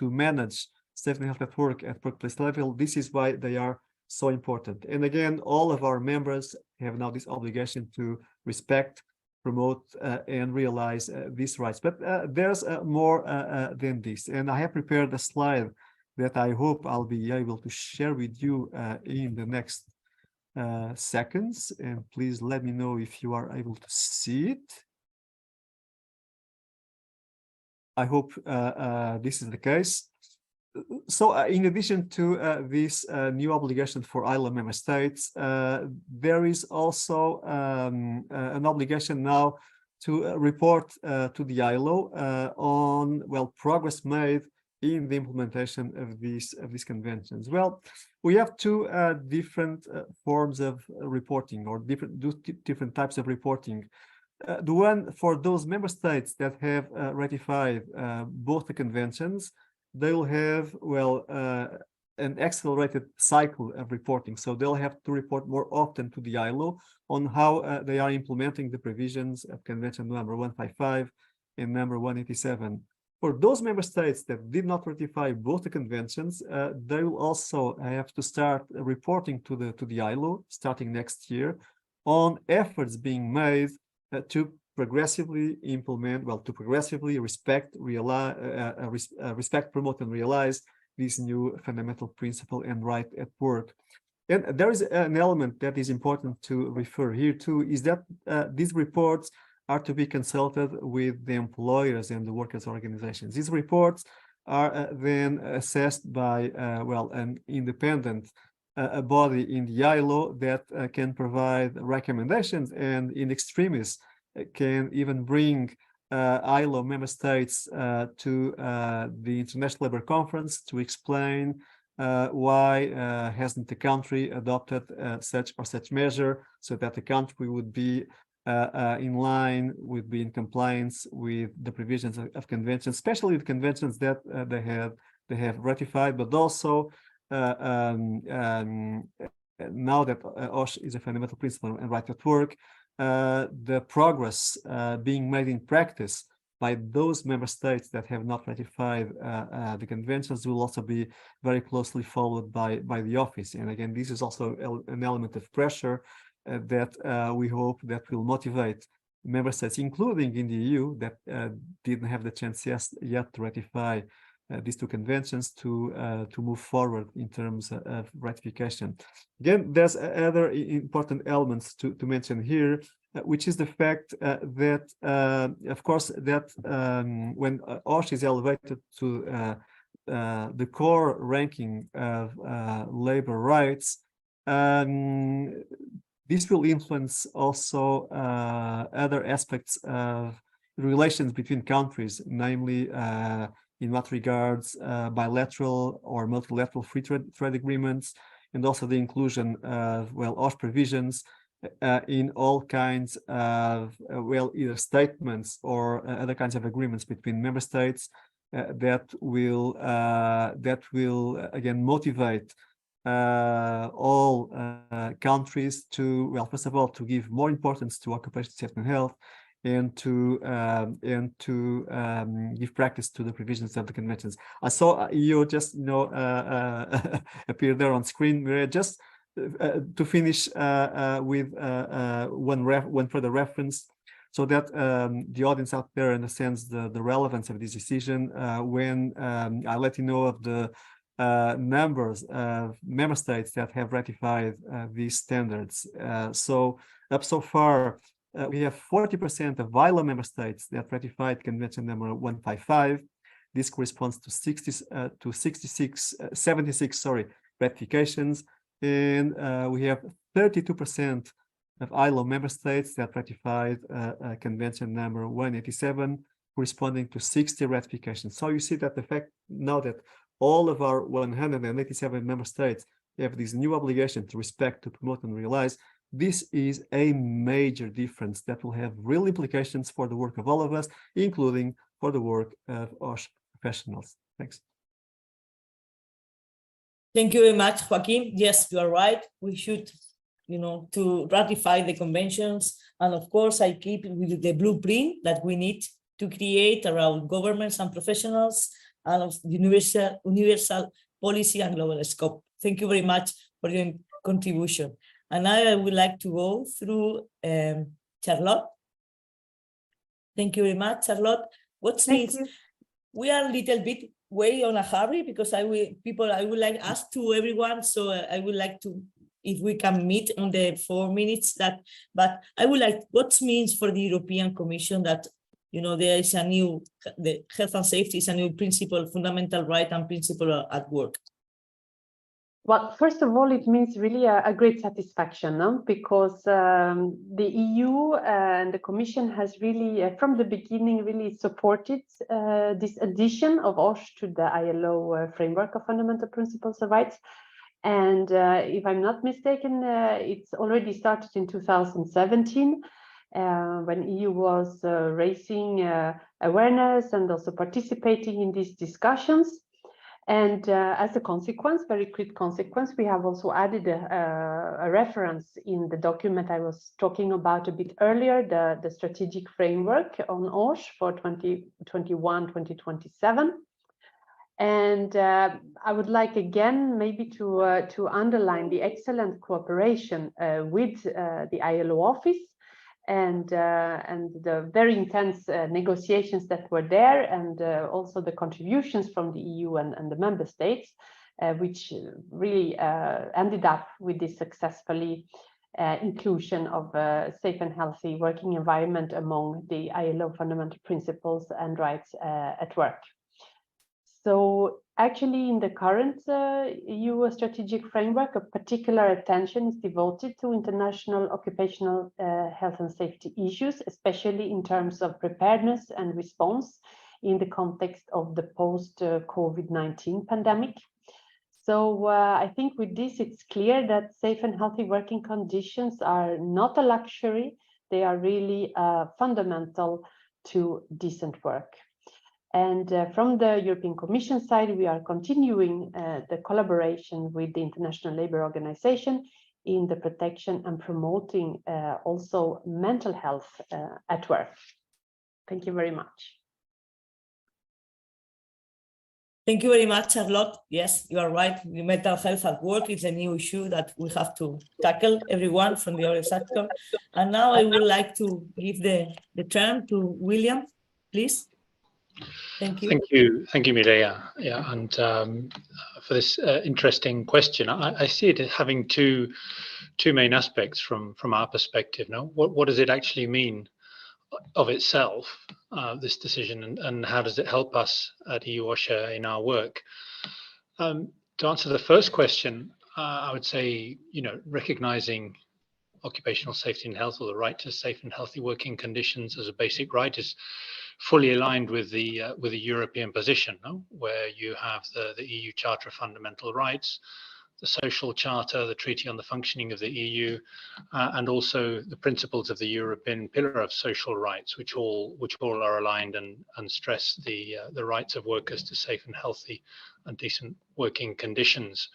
manage safety and health at work at workplace level. This is why they are so important. And again, all of our members have now this obligation to respect, promote, and realize these rights. But there's more than this. And I have prepared a slide that I hope I'll be able to share with you in the next seconds. And please let me know if you are able to see it. I hope this is the case. So in addition to this new obligation for ILO member states, there is also an obligation now to report to the ILO on, well, progress made in the implementation of these conventions. Well, we have two different forms of reporting, or different types of reporting. The one for those member states that have ratified both the conventions, they will have, well, an accelerated cycle of reporting. So they'll have to report more often to the ILO on how they are implementing the provisions of Convention number 155 and number 187. For those member states that did not ratify both the conventions, they will also have to start reporting to the ILO starting next year on efforts being made to progressively implement, well, to progressively respect, promote, and realize this new fundamental principle and right at work. And there is an element that is important to refer here to, is that these reports are to be consulted with the employers and the workers' organizations. These reports are then assessed by, well, an independent body in the ILO that can provide recommendations, and in extremis can even bring ILO member states to the International Labour Conference to explain why hasn't the country adopted such or such measure, so that the country would be in line, would be in compliance with the provisions of conventions, especially the conventions that they have ratified, but also now that OSH is a fundamental principle and right at work, the progress being made in practice by those member states that have not ratified the conventions will also be very closely followed by the office. And again, this is also an element of pressure that we hope that will motivate member states, including in the EU, that didn't have the chance yet to ratify these two conventions, to move forward in terms of ratification. Again, there's other important elements to mention here, which is the fact that, of course, that when OSH is elevated to the core ranking of labor rights, this will influence also other aspects of relations between countries, namely in what regards bilateral or multilateral free trade agreements, and also the inclusion of, well, OSH provisions in all kinds of, well, either statements or other kinds of agreements between member states that will again motivate all countries to, well, first of all, to give more importance to occupational safety and health, and to give practice to the provisions of the conventions. I saw you just appear there on screen. Just to finish with one further reference, so that the audience out there understands the relevance of this decision. When I let you know of the numbers of member states that have ratified these standards. So far, we have 40% of ILO member states that ratified Convention number 155. This corresponds to 76 ratifications, and we have 32% of ILO member states that ratified Convention number 187, corresponding to 60 ratifications. So you see that the fact now that all of our 187 member states have this new obligation to respect, to promote, and realize, this is a major difference that will have real implications for the work of all of us, including for the work of OSH professionals. Thanks. Thank you very much, Joaquin. Yes, you are right. We should, to ratify the conventions. And of course, I keep with the blueprint that we need to create around governments and professionals and of universal policy and global scope. Thank you very much for your contribution. And now I would like to go through Charlotte. Thank you very much, Charlotte. What means we are a little bit way on a hurry, because I would like ask to everyone. So I would like to, if we can meet on the 4 minutes but I would like, what means for the European Commission that, there is a new, the health and safety is a new principle, fundamental right and principle at work. Well, first of all, it means really a great satisfaction, no? Because the EU and the Commission has really, from the beginning, really supported this addition of OSH to the ILO framework of fundamental principles of rights. And if I'm not mistaken, it's already started in 2017 when EU was raising awareness and also participating in these discussions. And as a consequence, very quick consequence, we have also added a reference in the document I was talking about a bit earlier, the strategic framework on OSH for 2021-2027. And I would like again maybe to underline the excellent cooperation with the ILO office and the very intense negotiations that were there, and also the contributions from the EU and the member states, which really ended up with this successfully inclusion of a safe and healthy working environment among the ILO fundamental principles and rights at work. So actually, in the current EU strategic framework, a particular attention is devoted to international occupational health and safety issues, especially in terms of preparedness and response in the context of the post-COVID-19 pandemic. So I think with this, it's clear that safe and healthy working conditions are not a luxury. They are really fundamental to decent work. And from the European Commission side, we are continuing the collaboration with the International Labour Organization in the protection and promoting also mental health at work. Thank you very much. Thank you very much, Charlotte. Yes, you are right. The mental health at work is a new issue that we have to tackle, everyone from the other sector. And now I would like to give the turn to William, please. Thank you. Thank you, Mireia. Yeah, and for this interesting question, I see it as having two main aspects from our perspective. Now, what does it actually mean, of itself, this decision, and how does it help us at EU OSHA in our work? To answer the first question, I would say, recognizing occupational safety and health, or the right to safe and healthy working conditions as a basic right, is fully aligned with the European position, where you have the EU Charter of Fundamental Rights, the Social Charter, the Treaty on the Functioning of the EU, and also the principles of the European Pillar of Social Rights, which all are aligned and stress the rights of workers to safe and healthy and decent working conditions.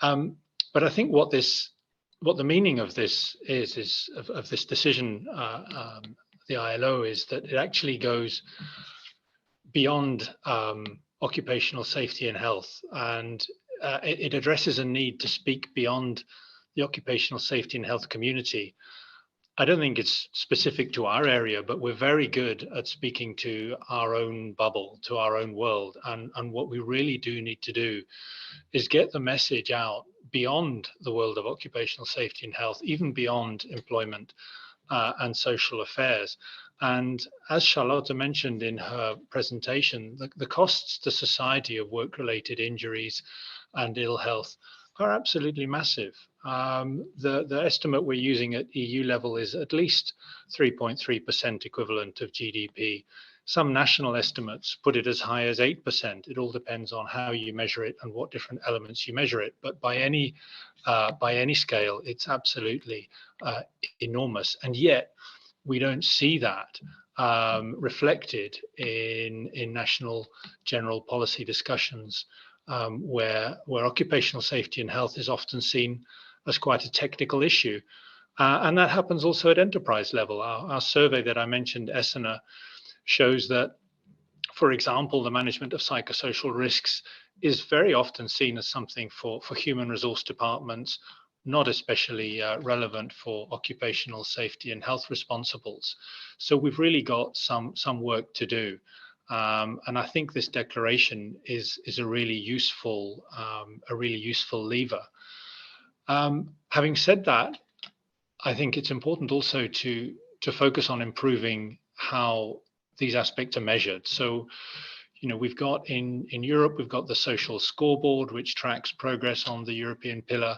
But I think what the meaning of this is of this decision, the ILO, is that it actually goes beyond occupational safety and health, and it addresses a need to speak beyond the occupational safety and health community. I don't think it's specific to our area, but we're very good at speaking to our own bubble, to our own world. And what we really do need to do is get the message out beyond the world of occupational safety and health, even beyond employment and social affairs. And as Charlotte mentioned in her presentation, the costs to society of work-related injuries and ill health are absolutely massive. The estimate we're using at EU level is at least 3.3% equivalent of GDP. Some national estimates put it as high as 8%. It all depends on how you measure it and what different elements you measure it. But by any scale, it's absolutely enormous. And yet we don't see that reflected in national general policy discussions, where occupational safety and health is often seen as quite a technical issue. And that happens also at enterprise level. Our survey that I mentioned, Essener, shows that, for example, the management of psychosocial risks is very often seen as something for human resource departments, not especially relevant for occupational safety and health responsibles. So we've really got some work to do. And I think this declaration is a really useful lever. Having said that, I think it's important also to focus on improving how these aspects are measured. So, we've got in Europe, we've got the social scoreboard, which tracks progress on the European pillar.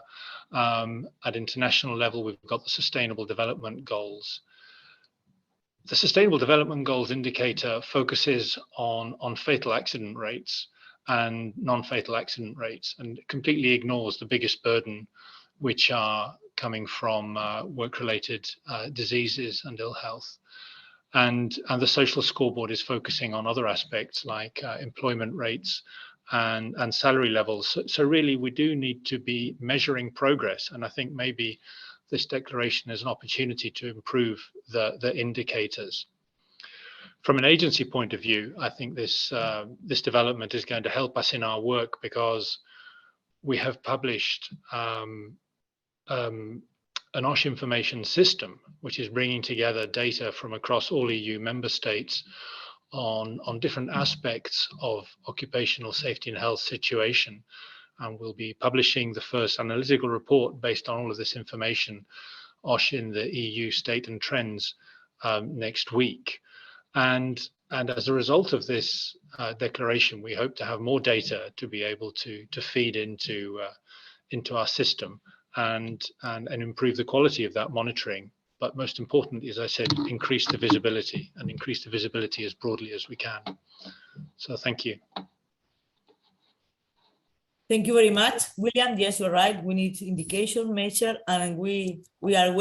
At international level, we've got the Sustainable Development Goals. The Sustainable Development Goals indicator focuses on fatal accident rates and non-fatal accident rates, and completely ignores the biggest burden, which are coming from work-related diseases and ill health. And the social scoreboard is focusing on other aspects like employment rates and salary levels. So really, we do need to be measuring progress. And I think maybe this declaration is an opportunity to improve the indicators. From an agency point of view, I think this development is going to help us in our work, because we have published an OSH information system, which is bringing together data from across all EU member states on different aspects of occupational safety and health situation. And we'll be publishing the first analytical report based on all of this information, OSH in the EU State and Trends, next week. And as a result of this declaration, we hope to have more data to be able to feed into our system and improve the quality of that monitoring. But most importantly, as I said, increase the visibility as broadly as we can. So thank you. Thank you very much, William. Yes, you're right. We need indication, measure, and we are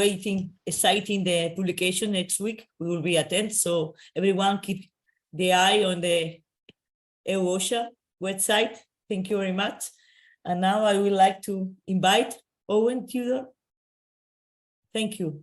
exciting the publication next week. We will be attend. So everyone keep the eye on the EU OSHA website. Thank you very much. And now I would like to invite Owen Tudor. Thank you.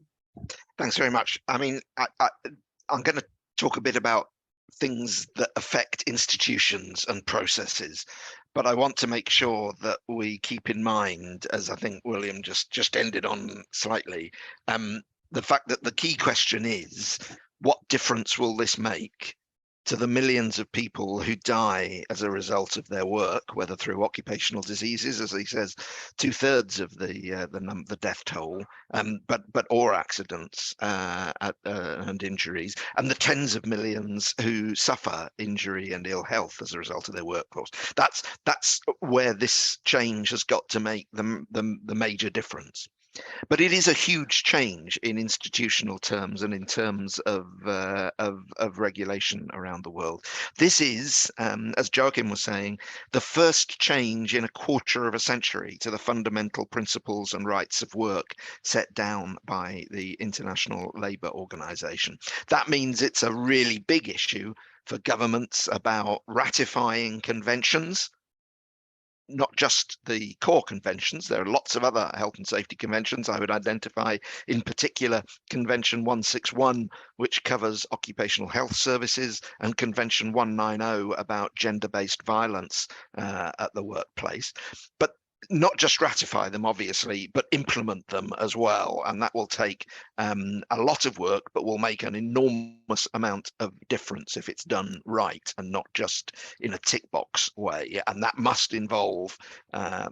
Thanks very much. I mean, I'm going to talk a bit about things that affect institutions and processes, but I want to make sure that we keep in mind, as I think William just ended on slightly, the fact that the key question is, what difference will this make to the millions of people who die as a result of their work, whether through occupational diseases, as he says, 2/3 of the death toll, or accidents and injuries, and the tens of millions who suffer injury and ill health as a result of their workforce. That's where this change has got to make the major difference. But it is a huge change in institutional terms and in terms of regulation around the world. This is, as Joachim was saying, the first change in a quarter of a century to the fundamental principles and rights of work set down by the International Labour Organization. That means it's a really big issue for governments about ratifying conventions, not just the core conventions. There are lots of other health and safety conventions. I would identify in particular Convention 161, which covers occupational health services, and Convention 190 about gender-based violence at the workplace. But not just ratify them, obviously, but implement them as well. And that will take a lot of work, but will make an enormous amount of difference if it's done right and not just in a tick box way. And that must involve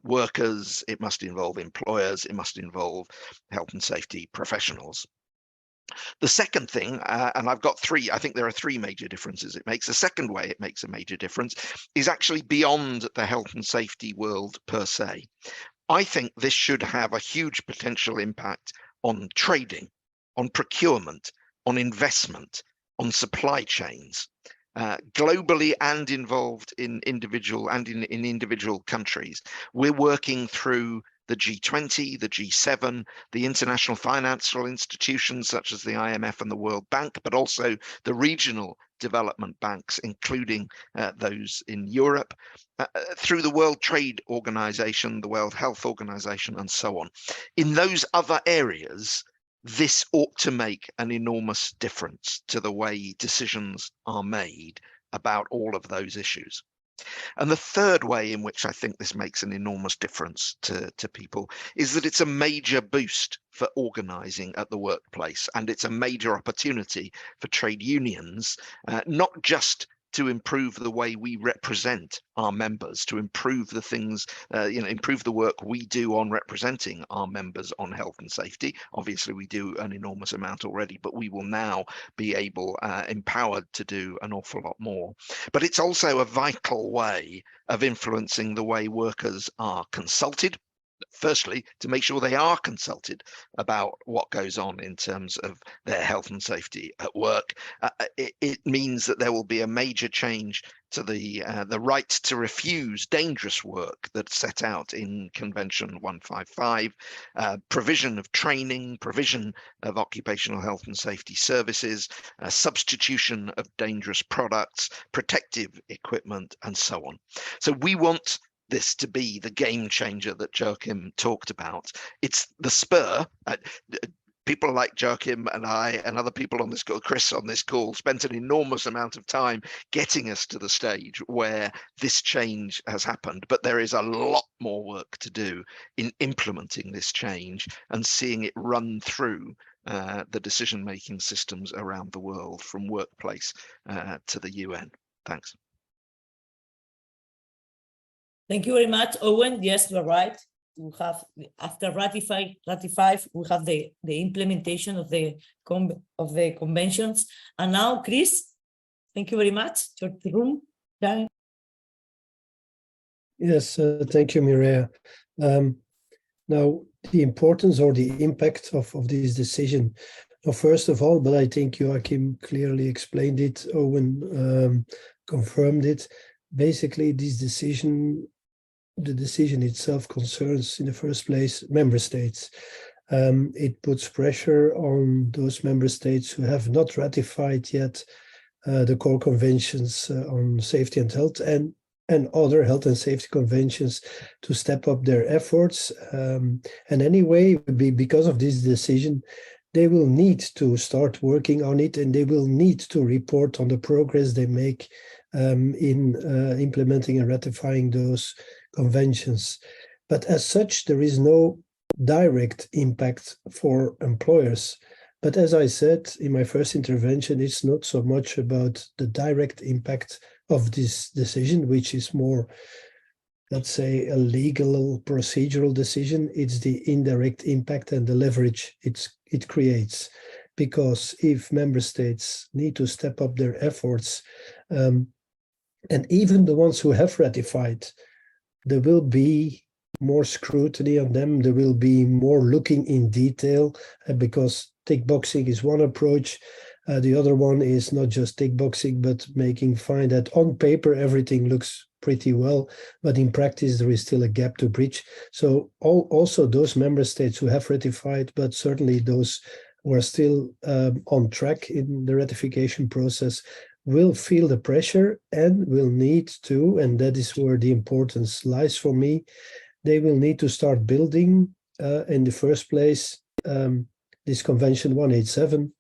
workers, it must involve employers, it must involve health and safety professionals. The second thing, and I've got three, I think there are three major differences it makes. The second way it makes a major difference is actually beyond the health and safety world per se. I think this should have a huge potential impact on trading, on procurement, on investment, on supply chains, globally and involved in individual countries. We're working through the G20, the G7, the international financial institutions such as the IMF and the World Bank, but also the regional development banks, including those in Europe, through the World Trade Organization, the World Health Organization, and so on. In those other areas, this ought to make an enormous difference to the way decisions are made about all of those issues. And the third way in which I think this makes an enormous difference to people is that it's a major boost for organizing at the workplace, and it's a major opportunity for trade unions, not just to improve the way we represent our members, to improve the things, improve the work we do on representing our members on health and safety. Obviously, we do an enormous amount already, but we will now be able, empowered to do an awful lot more. But it's also a vital way of influencing the way workers are consulted. Firstly, to make sure they are consulted about what goes on in terms of their health and safety at work. It means that there will be a major change to the right to refuse dangerous work that's set out in Convention 155, provision of training, provision of occupational health and safety services, substitution of dangerous products, protective equipment, and so on. So we want this to be the game changer that Joachim talked about. It's the spur. People like Joachim and I and other people on this call, Chris on this call, spent an enormous amount of time getting us to the stage where this change has happened. But there is a lot more work to do in implementing this change and seeing it run through the decision-making systems around the world, from workplace to the UN. Thanks. Thank you very much, Owen. Yes, you're right. We have, after ratify, we have the implementation of the conventions. And now, Chris, thank you very much. Your room. Yes, thank you, Mireia. Now, the importance or the impact of this decision. Now, first of all, but I think Joachim clearly explained it, Owen confirmed it. Basically, this decision, the decision itself concerns, in the first place, member states. It puts pressure on those member states who have not ratified yet the core conventions on safety and health and other health and safety conventions to step up their efforts. And anyway, because of this decision, they will need to start working on it, and they will need to report on the progress they make in implementing and ratifying those conventions. But as such, there is no direct impact for employers. But as I said in my first intervention, it's not so much about the direct impact of this decision, which is more, let's say, a legal procedural decision. It's the indirect impact and the leverage it creates. Because if member states need to step up their efforts, and even the ones who have ratified, there will be more scrutiny on them. There will be more looking in detail, because tick boxing is one approach. The other one is not just tick boxing, but making fine that on paper everything looks pretty well, but in practice there is still a gap to bridge. So also those member states who have ratified, but certainly those who are still on track in the ratification process, will feel the pressure and will need to, and that is where the importance lies for me, they will need to start building in the first place this Convention 187,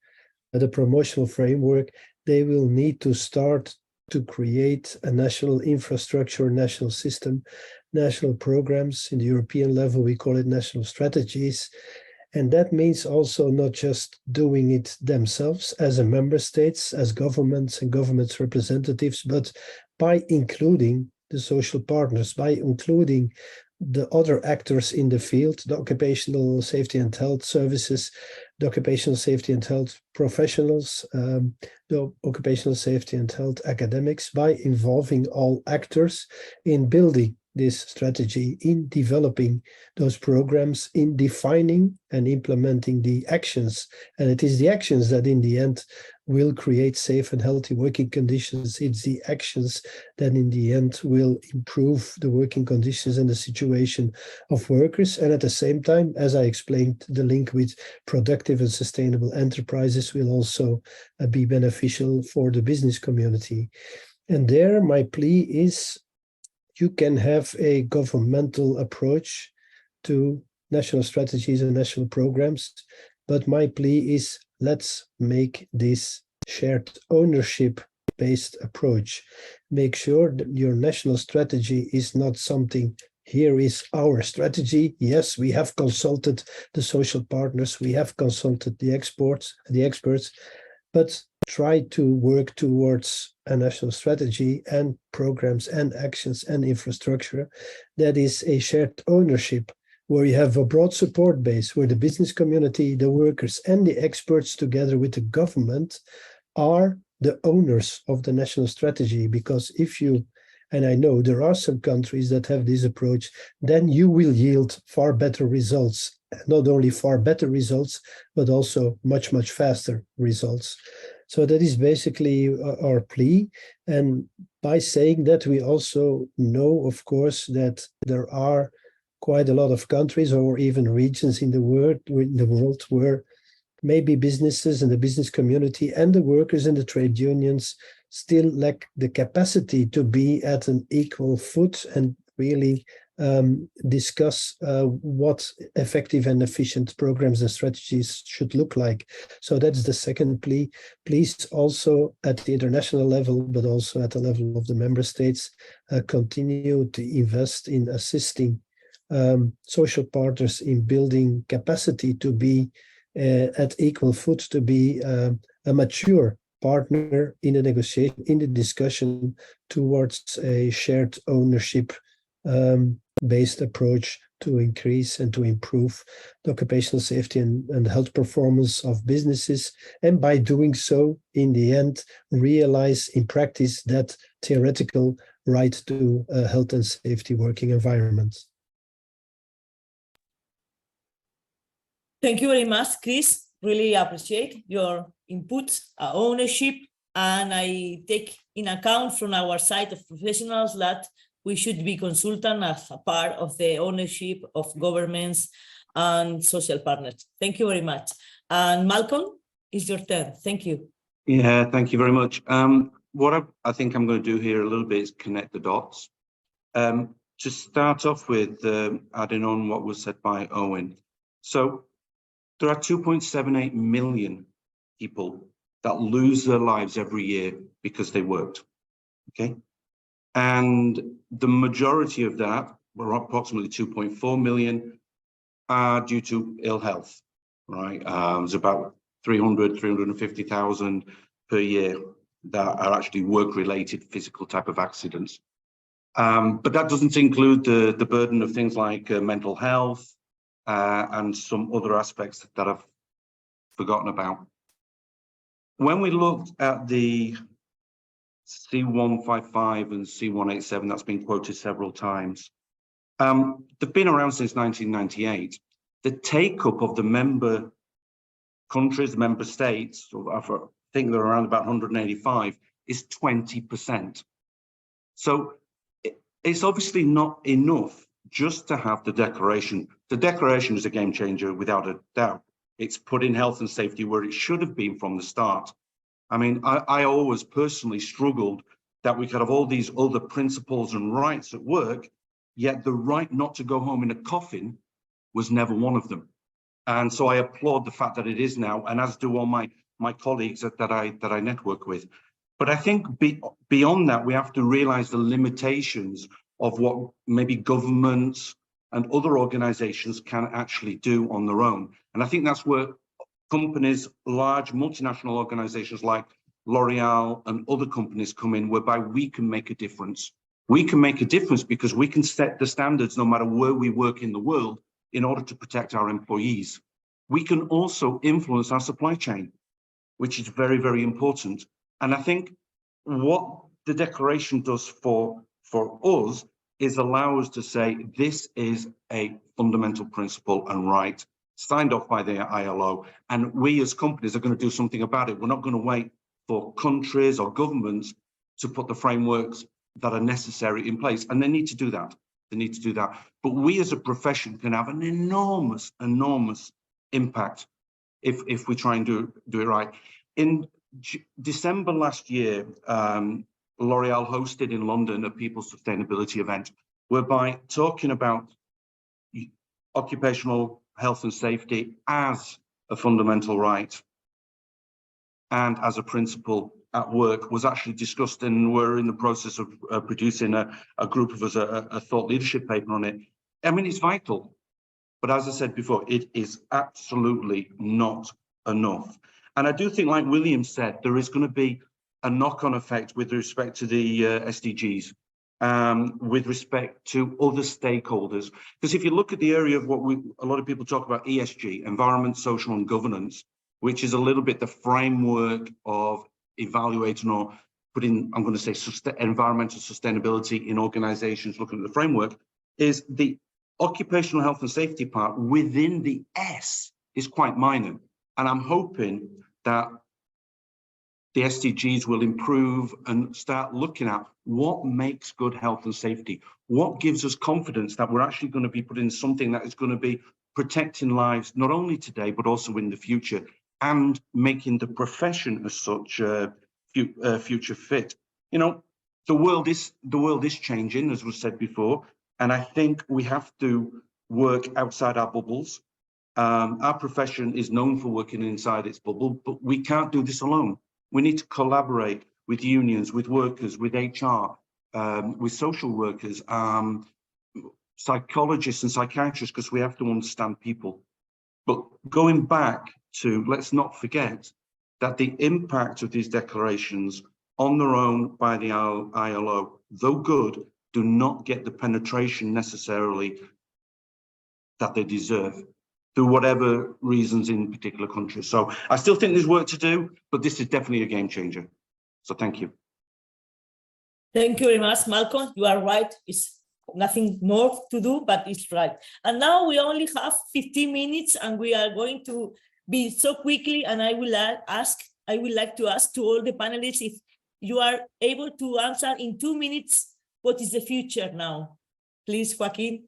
the promotional framework. They will need to start to create a national infrastructure, national system, national programs. In the European level, we call it national strategies. And that means also not just doing it themselves as a member states, as governments and governments representatives, but by including the social partners, by including the other actors in the field, the occupational safety and health services, the occupational safety and health professionals, the occupational safety and health academics, by involving all actors in building this strategy, in developing those programs, in defining and implementing the actions. And it is the actions that in the end will create safe and healthy working conditions. It's the actions that in the end will improve the working conditions and the situation of workers. And at the same time, as I explained, the link with productive and sustainable enterprises will also be beneficial for the business community. And there my plea is, you can have a governmental approach to national strategies and national programs, but my plea is, let's make this shared ownership-based approach. Make sure that your national strategy is not something, here is our strategy. Yes, we have consulted the social partners, we have consulted the experts, but try to work towards a national strategy and programs and actions and infrastructure that is a shared ownership, where you have a broad support base, where the business community, the workers and the experts together with the government are the owners of the national strategy. Because if you, and I know there are some countries that have this approach, then you will yield far better results. Not only far better results, but also much, much faster results. So that is basically our plea. And by saying that, we also know, of course, that there are quite a lot of countries or even regions in the world where maybe businesses and the business community and the workers and the trade unions still lack the capacity to be at an equal foot and really discuss what effective and efficient programs and strategies should look like. So that's the second plea. Please also at the international level, but also at the level of the member states, continue to invest in assisting social partners in building capacity to be at equal foot, to be a mature partner in the negotiation, in the discussion towards a shared ownership based approach to increase and to improve the occupational safety and health performance of businesses. And by doing so, in the end, realize in practice that theoretical right to a health and safety working environment. Thank you very much, Chris. Really appreciate your input, ownership, and I take in account from our side of professionals that we should be consultant as a part of the ownership of governments and social partners. Thank you very much. And Malcolm, it's your turn. Thank you. Yeah, thank you very much. What I think I'm going to do here a little bit is connect the dots. To start off with, adding on what was said by Owen. So there are 2.78 million people that lose their lives every year because they worked, okay? And the majority of that, or approximately 2.4 million, are due to ill health, right? There's about 300, 350,000 per year that are actually work-related physical type of accidents. But that doesn't include the burden of things like mental health and some other aspects that I've forgotten about. When we looked at the C155 and C187, that's been quoted several times, they've been around since 1998. The take-up of the member countries, member states, I think they're around about 185, is 20%. So it's obviously not enough just to have the declaration. The declaration is a game changer without a doubt. It's putting health and safety where it should have been from the start. I mean, I always personally struggled that we could have all these other principles and rights at work, yet the right not to go home in a coffin was never one of them. And so I applaud the fact that it is now, and as do all my colleagues that I network with. But I think beyond that, we have to realize the limitations of what maybe governments and other organizations can actually do on their own. And I think that's where companies, large multinational organizations like L'Oreal and other companies come in, whereby we can make a difference. We can make a difference because we can set the standards no matter where we work in the world in order to protect our employees. We can also influence our supply chain, which is very, very important. And I think what the declaration does for us is allow us to say this is a fundamental principle and right signed off by the ILO, and we as companies are going to do something about it. We're not going to wait for countries or governments to put the frameworks that are necessary in place, and they need to do that. They need to do that. But we as a profession can have an enormous impact if we try and do it right. In December last year, L'Oreal hosted in London a People's Sustainability event, whereby talking about occupational health and safety as a fundamental right and as a principle at work was actually discussed, and we're in the process of producing a group of us a thought leadership paper on it. I mean, it's vital, but as I said before, it is absolutely not enough. And I do think, like William said, there is going to be a knock-on effect with respect to the SDGs, with respect to other stakeholders. Because if you look at the area of what a lot of people talk about, ESG, environment, social and governance, which is a little bit the framework of evaluating or putting, I'm going to say, environmental sustainability in organizations, looking at the framework, is the occupational health and safety part within the S is quite minor. And I'm hoping that the SDGs will improve and start looking at what makes good health and safety, what gives us confidence that we're actually going to be putting something that is going to be protecting lives, not only today, but also in the future, and making the profession as such future fit. You know, the world is changing, as was said before, and I think we have to work outside our bubbles. Our profession is known for working inside its bubble, but we can't do this alone. We need to collaborate with unions, with workers, with HR, with social workers, psychologists and psychiatrists, because we have to understand people. But going back to, let's not forget that the impact of these declarations on their own by the ILO, though good, do not get the penetration necessarily that they deserve, through whatever reasons in particular countries. So I still think there's work to do, but this is definitely a game changer. So thank you. Thank you very much, Malcolm. You are right. It's nothing more to do, but it's right. And now we only have 15 minutes and we are going to be so quickly. And I would like to ask to all the panelists if you are able to answer in 2 minutes, what is the future now? Please, Joaquin.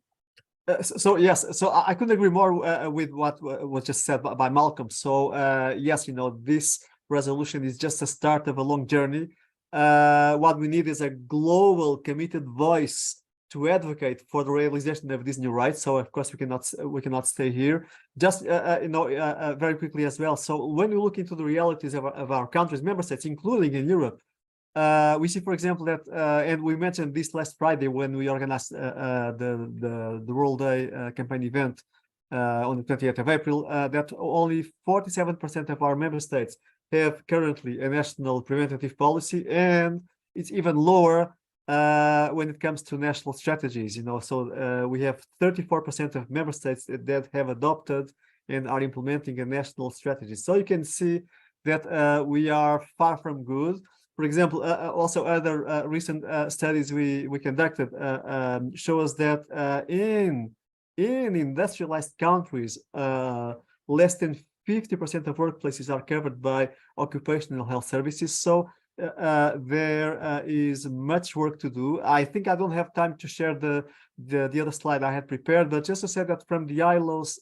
Yes, so I couldn't agree more with what was just said by Malcolm. So yes, you know, this resolution is just a start of a long journey. What we need is a global committed voice to advocate for the realization of these new rights. So of course we cannot stay here. Just very quickly as well. So when we look into the realities of our countries, member states, including in Europe, we see, for example, that, and we mentioned this last Friday when we organized the World Day campaign event, on the 28th of April, that only 47% of our member states have currently a national preventative policy, and it's even lower when it comes to national strategies. So we have 34% of member states that have adopted and are implementing a national strategy. So you can see that we are far from good. For example, also other recent studies we conducted show us that in industrialized countries, less than 50% of workplaces are covered by occupational health services. So there is much work to do. I think I don't have time to share the other slide I had prepared, but just to say that from the ILO's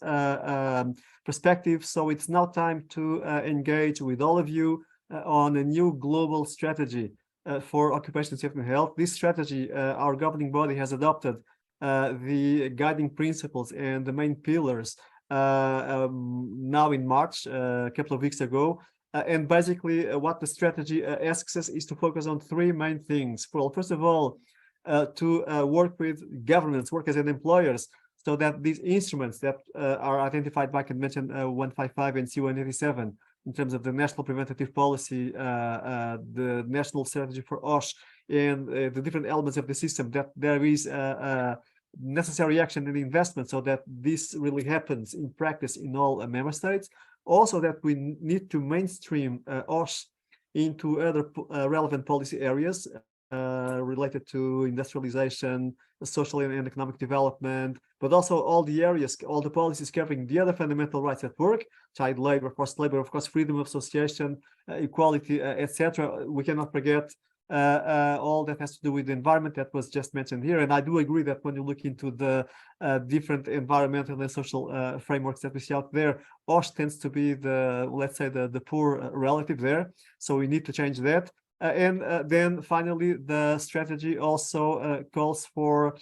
perspective, so it's now time to engage with all of you on a new global strategy for occupational safety and health. This strategy, our governing body has adopted the guiding principles and the main pillars now in March, a couple of weeks ago. And basically what the strategy asks us is to focus on three main things. Well, first of all, to work with governments, workers and employers, so that these instruments that are identified by Convention 155 and C187 in terms of the national preventative policy, the national strategy for OSH, and the different elements of the system, that there is necessary action and investment so that this really happens in practice in all member states. Also, that we need to mainstream OSH into other relevant policy areas related to industrialization, social and economic development, but also all the areas, all the policies covering the other fundamental rights at work, child labor, forced labor, of course, freedom of association, equality, etc. We cannot forget all that has to do with the environment that was just mentioned here. And I do agree that when you look into the different environmental and social frameworks that we see out there, OSH tends to be the, let's say, the poor relative there. So we need to change that. And then finally, the strategy also calls for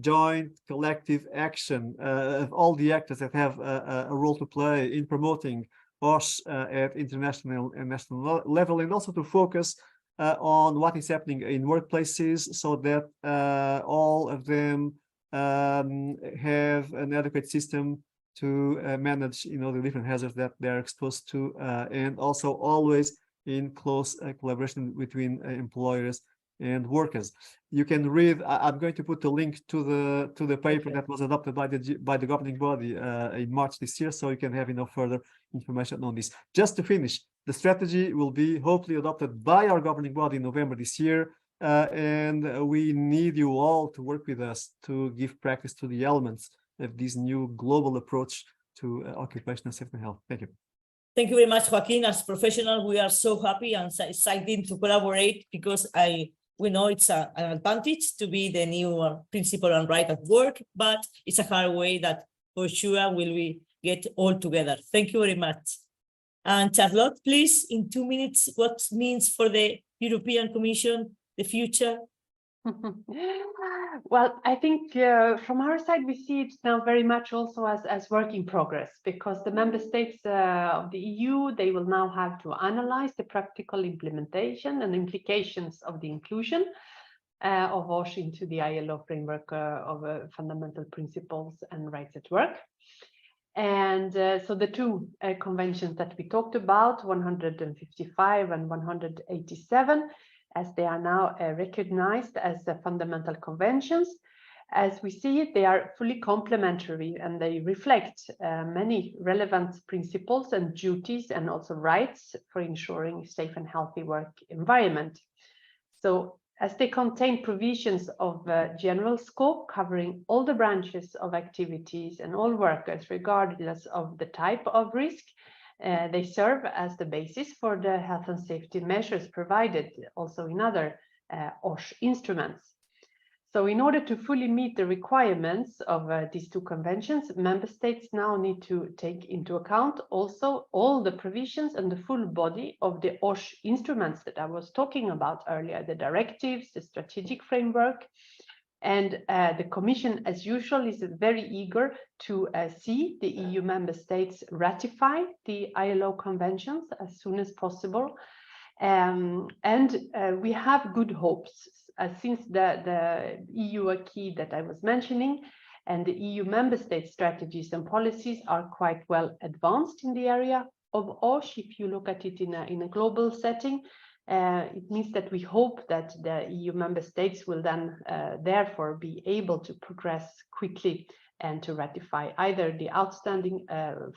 joint collective action of all the actors that have a role to play in promoting OSH at international and national level, and also to focus on what is happening in workplaces, so that all of them have an adequate system to manage, the different hazards that they're exposed to, and also always in close collaboration between employers and workers. You can read. I'm going to put a link to the paper that was adopted by the governing body in March this year, so you can have further information on this. Just to finish, the strategy will be hopefully adopted by our governing body in November this year, and we need you all to work with us to give practice to the elements of this new global approach to occupational safety and health. Thank you. Thank you very much, Joaquin. As professionals, we are so happy and excited to collaborate, because we know it's an advantage to be the new principle and right at work, but it's a hard way that for sure will we get all together. Thank you very much. And Charlotte, please, in 2 minutes, what means for the European Commission the future? Well, I think from our side, we see it now very much also as work in progress, because the member states of the EU, they will now have to analyze the practical implementation and implications of the inclusion of OSH into the ILO framework of fundamental principles and rights at work. And so the two conventions that we talked about, 155 and 187, as they are now recognized as the fundamental conventions. As we see it, they are fully complementary, and they reflect many relevant principles and duties, and also rights for ensuring safe and healthy work environment. So as they contain provisions of general scope covering all the branches of activities and all workers, regardless of the type of risk, they serve as the basis for the health and safety measures provided also in other OSH instruments. So in order to fully meet the requirements of these two conventions, member states now need to take into account also all the provisions and the full body of the OSH instruments that I was talking about earlier, the directives, the strategic framework. And the Commission, as usual, is very eager to see the EU member states ratify the ILO conventions as soon as possible. And we have good hopes since the EU acquis that I was mentioning And the EU member state strategies and policies are quite well advanced in the area of OSH. If you look at it in a global setting, it means that we hope that the EU member states will then therefore be able to progress quickly and to ratify either the outstanding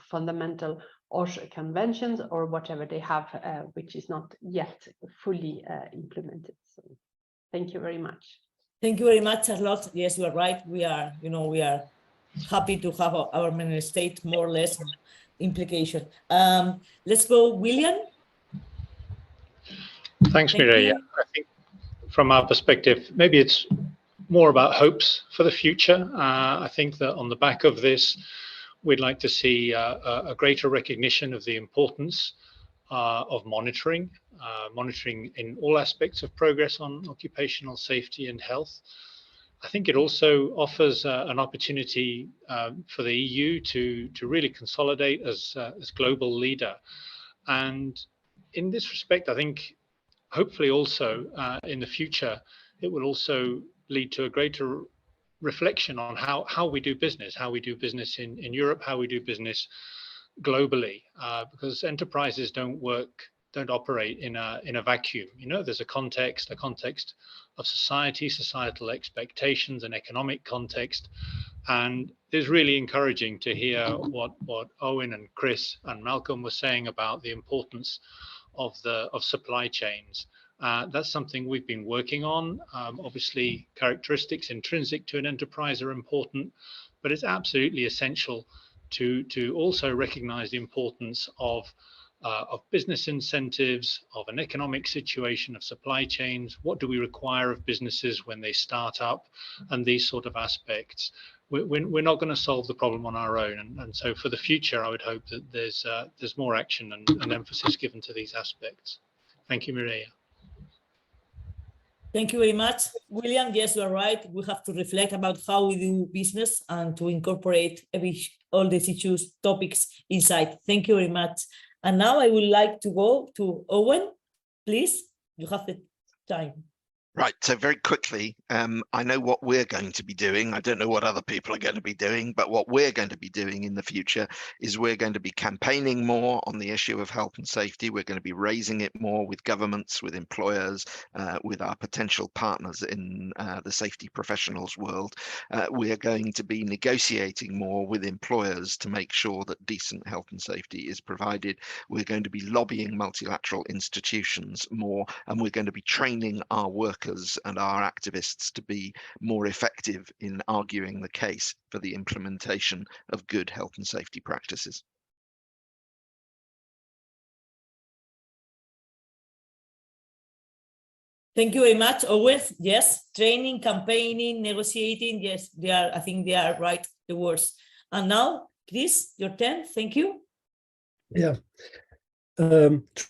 fundamental OSH conventions or whatever they have, which is not yet fully implemented. So thank you very much. Thank you very much, Charlotte. Yes, you are right. We are, we are happy to have our member state more or less implication. Let's go, William. Thanks, Thank Mireia. you. I think from our perspective, maybe it's more about hopes for the future. I think that on the back of this, we'd like to see a greater recognition of the importance of monitoring in all aspects of progress on occupational safety and health. I think it also offers an opportunity for the EU to really consolidate as global leader. And in this respect, I think hopefully also in the future, it will also lead to a greater reflection on how we do business in Europe, how we do business globally, because enterprises don't operate in a vacuum. There's a context of society, societal expectations, and economic context. And it's really encouraging to hear what Owen and Chris and Malcolm were saying about the importance of supply chains. That's something we've been working on. Obviously, characteristics intrinsic to an enterprise are important, but it's absolutely essential to also recognize the importance of business incentives, of an economic situation, of supply chains. What do we require of businesses when they start up, and these sort of aspects. We're not going to solve the problem on our own, and so for the future, I would hope that there's more action and emphasis given to these aspects. Thank you, Mireia. Thank you very much, William. Yes, you are right. We have to reflect about how we do business and to incorporate all these issues, topics inside. Thank you very much. And now I would like to go to Owen. Please, you have the time. Right, so very quickly, I know what we're going to be doing. I don't know what other people are going to be doing, but what we're going to be doing in the future is we're going to be campaigning more on the issue of health and safety. We're going to be raising it more with governments, with employers, with our potential partners in the safety professionals world. We are going to be negotiating more with employers to make sure that decent health and safety is provided. We're going to be lobbying multilateral institutions more, and we're going to be training our workers and our activists to be more effective in arguing the case for the implementation of good health and safety practices. Thank you very much, Owen. Yes, training, campaigning, negotiating. Yes, I think they are right, the words. And now, Chris, your turn. Thank you. Yeah.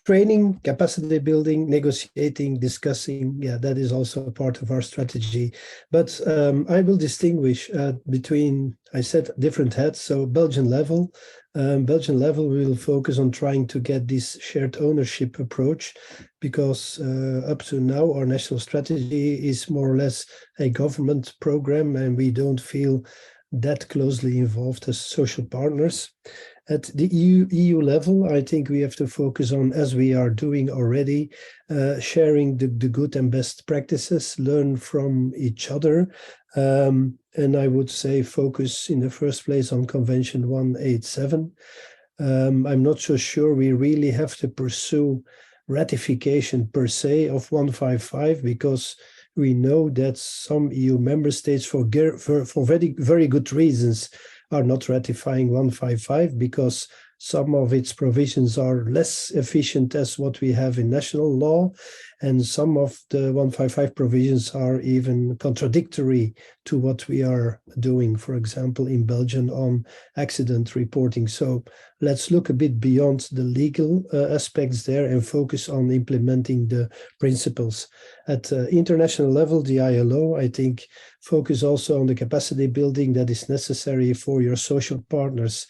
Training, capacity building, negotiating, discussing, yeah, that is also a part of our strategy. But I will distinguish between, I said, different heads. So Belgian level, we will focus on trying to get this shared ownership approach, because up to now, our national strategy is more or less a government program, and we don't feel that closely involved as social partners. At the EU level, I think we have to focus on, as we are doing already, sharing the good and best practices, learn from each other. And I would say focus in the first place on Convention 187. I'm not so sure we really have to pursue ratification per se of 155, because we know that some EU member states, for very, very good reasons, are not ratifying 155 because some of its provisions are less efficient as what we have in national law, and some of the 155 provisions are even contradictory to what we are doing, for example, in Belgium on accident reporting. So let's look a bit beyond the legal aspects there and focus on implementing the principles. At international level, the ILO, I think, focus also on the capacity building that is necessary for your social partners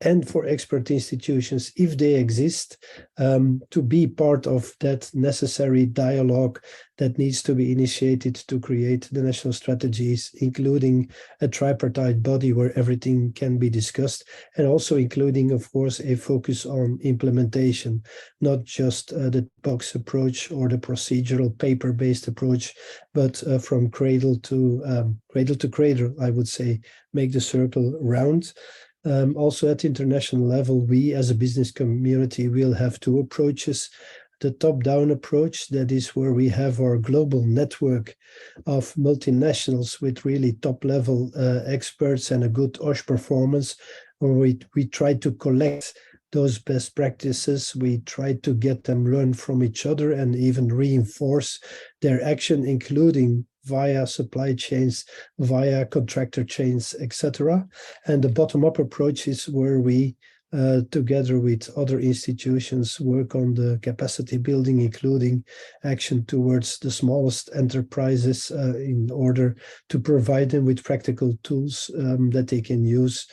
and for expert institutions, if they exist, to be part of that necessary dialogue that needs to be initiated to create the national strategies, including a tripartite body where everything can be discussed, and also including, of course, a focus on implementation, not just the box approach or the procedural paper-based approach, but from cradle to cradle, I would say, make the circle round. Also at international level, we as a business community will have two approaches. The top-down approach, that is where we have our global network of multinationals with really top-level experts and a good OSH performance, where we try to collect those best practices. We try to get them learn from each other and even reinforce their action, including via supply chains, via contractor chains, etc. And the bottom-up approach is where we, together with other institutions, work on the capacity building, including action towards the smallest enterprises in order to provide them with practical tools that they can use.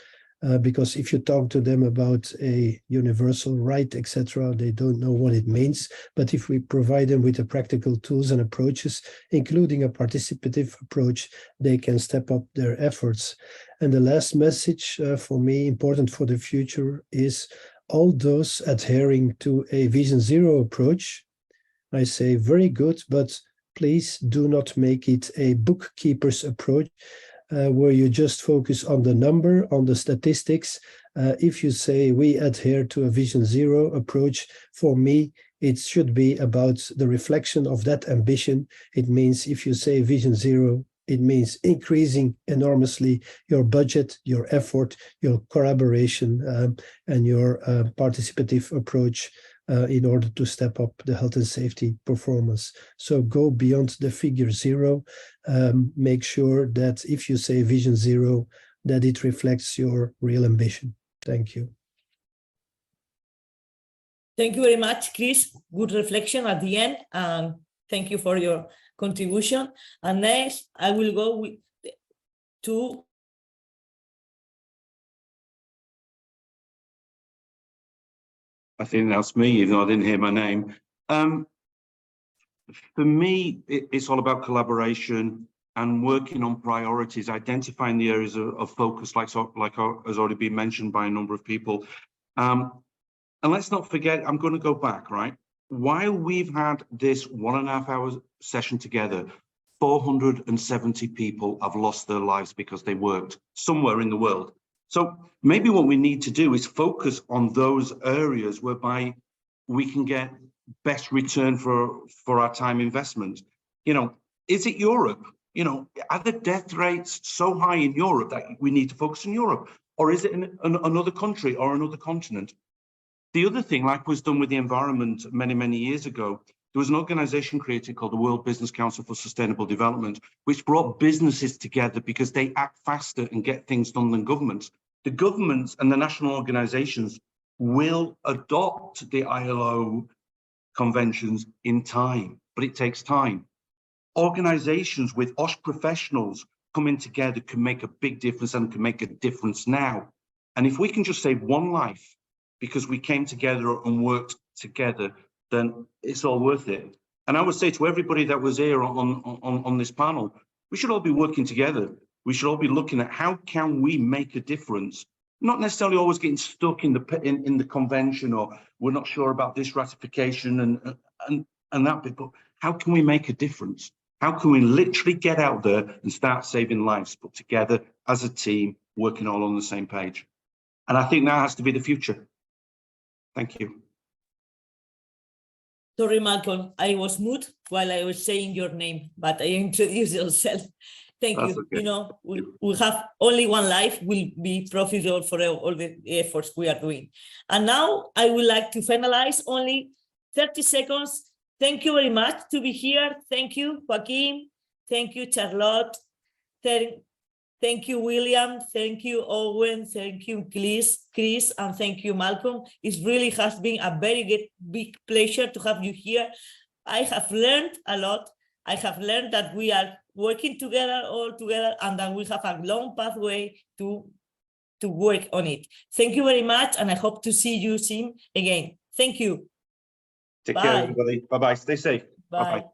Because if you talk to them about a universal right, etc., they don't know what it means. But if we provide them with the practical tools and approaches, including a participative approach, they can step up their efforts. And the last message for me, important for the future, is all those adhering to a Vision Zero approach. I say very good, but please do not make it a bookkeeper's approach, where you just focus on the number, on the statistics. If you say we adhere to a Vision Zero approach, for me, it should be about the reflection of that ambition. It means if you say Vision Zero, it means increasing enormously your budget, your effort, your collaboration, and your participative approach in order to step up the health and safety performance. So go beyond the figure zero. Make sure that if you say Vision Zero, that it reflects your real ambition. Thank you. Thank you very much, Chris. Good reflection at the end. Thank you for your contribution. And next, I will go to I think that's me, even though I didn't hear my name. For me, it's all about collaboration and working on priorities, identifying the areas of focus, like has already been mentioned by a number of people. And let's not forget, I'm going to go back, right? While we've had this 1.5 hour session together, 470 people have lost their lives because they worked somewhere in the world. So maybe what we need to do is focus on those areas whereby we can get best return for our time investment. You know, is it Europe? You know, are the death rates so high in Europe that we need to focus on Europe? Or is it in another country or another continent? The other thing, like was done with the environment many, many years ago, there was an organization created called the World Business Council for Sustainable Development, which brought businesses together because they act faster and get things done than governments. The governments and the national organizations will adopt the ILO conventions in time, but it takes time. Organizations with OSH professionals coming together can make a big difference and can make a difference now. And if we can just save one life because we came together and worked together, then it's all worth it. And I would say to everybody that was here on this panel, we should all be working together. We should all be looking at how can we make a difference, not necessarily always getting stuck in the convention, or we're not sure about this ratification and that bit, but how can we make a difference? How can we literally get out there and start saving lives, but together as a team, working all on the same page? And I think that has to be the future. Thank you. Sorry, Malcolm, I was mute while I was saying your name, but I introduced yourself. Thank you. Okay. You know, we have only one life, will be profitable for all the efforts we are doing. And now I would like to finalize only 30 seconds. Thank you very much to be here. Thank you, Joaquin. Thank you, Charlotte. Thank you, William. Thank you, Owen. Thank you, Chris, and thank you, Malcolm. It really has been a very big pleasure to have you here. I have learned a lot. I have learned that we are working together, all together, and that we have a long pathway to to work on it. Thank you very much, and I hope to see you soon again. Thank you. Take Bye. care, everybody. Bye-bye. Stay safe. Bye.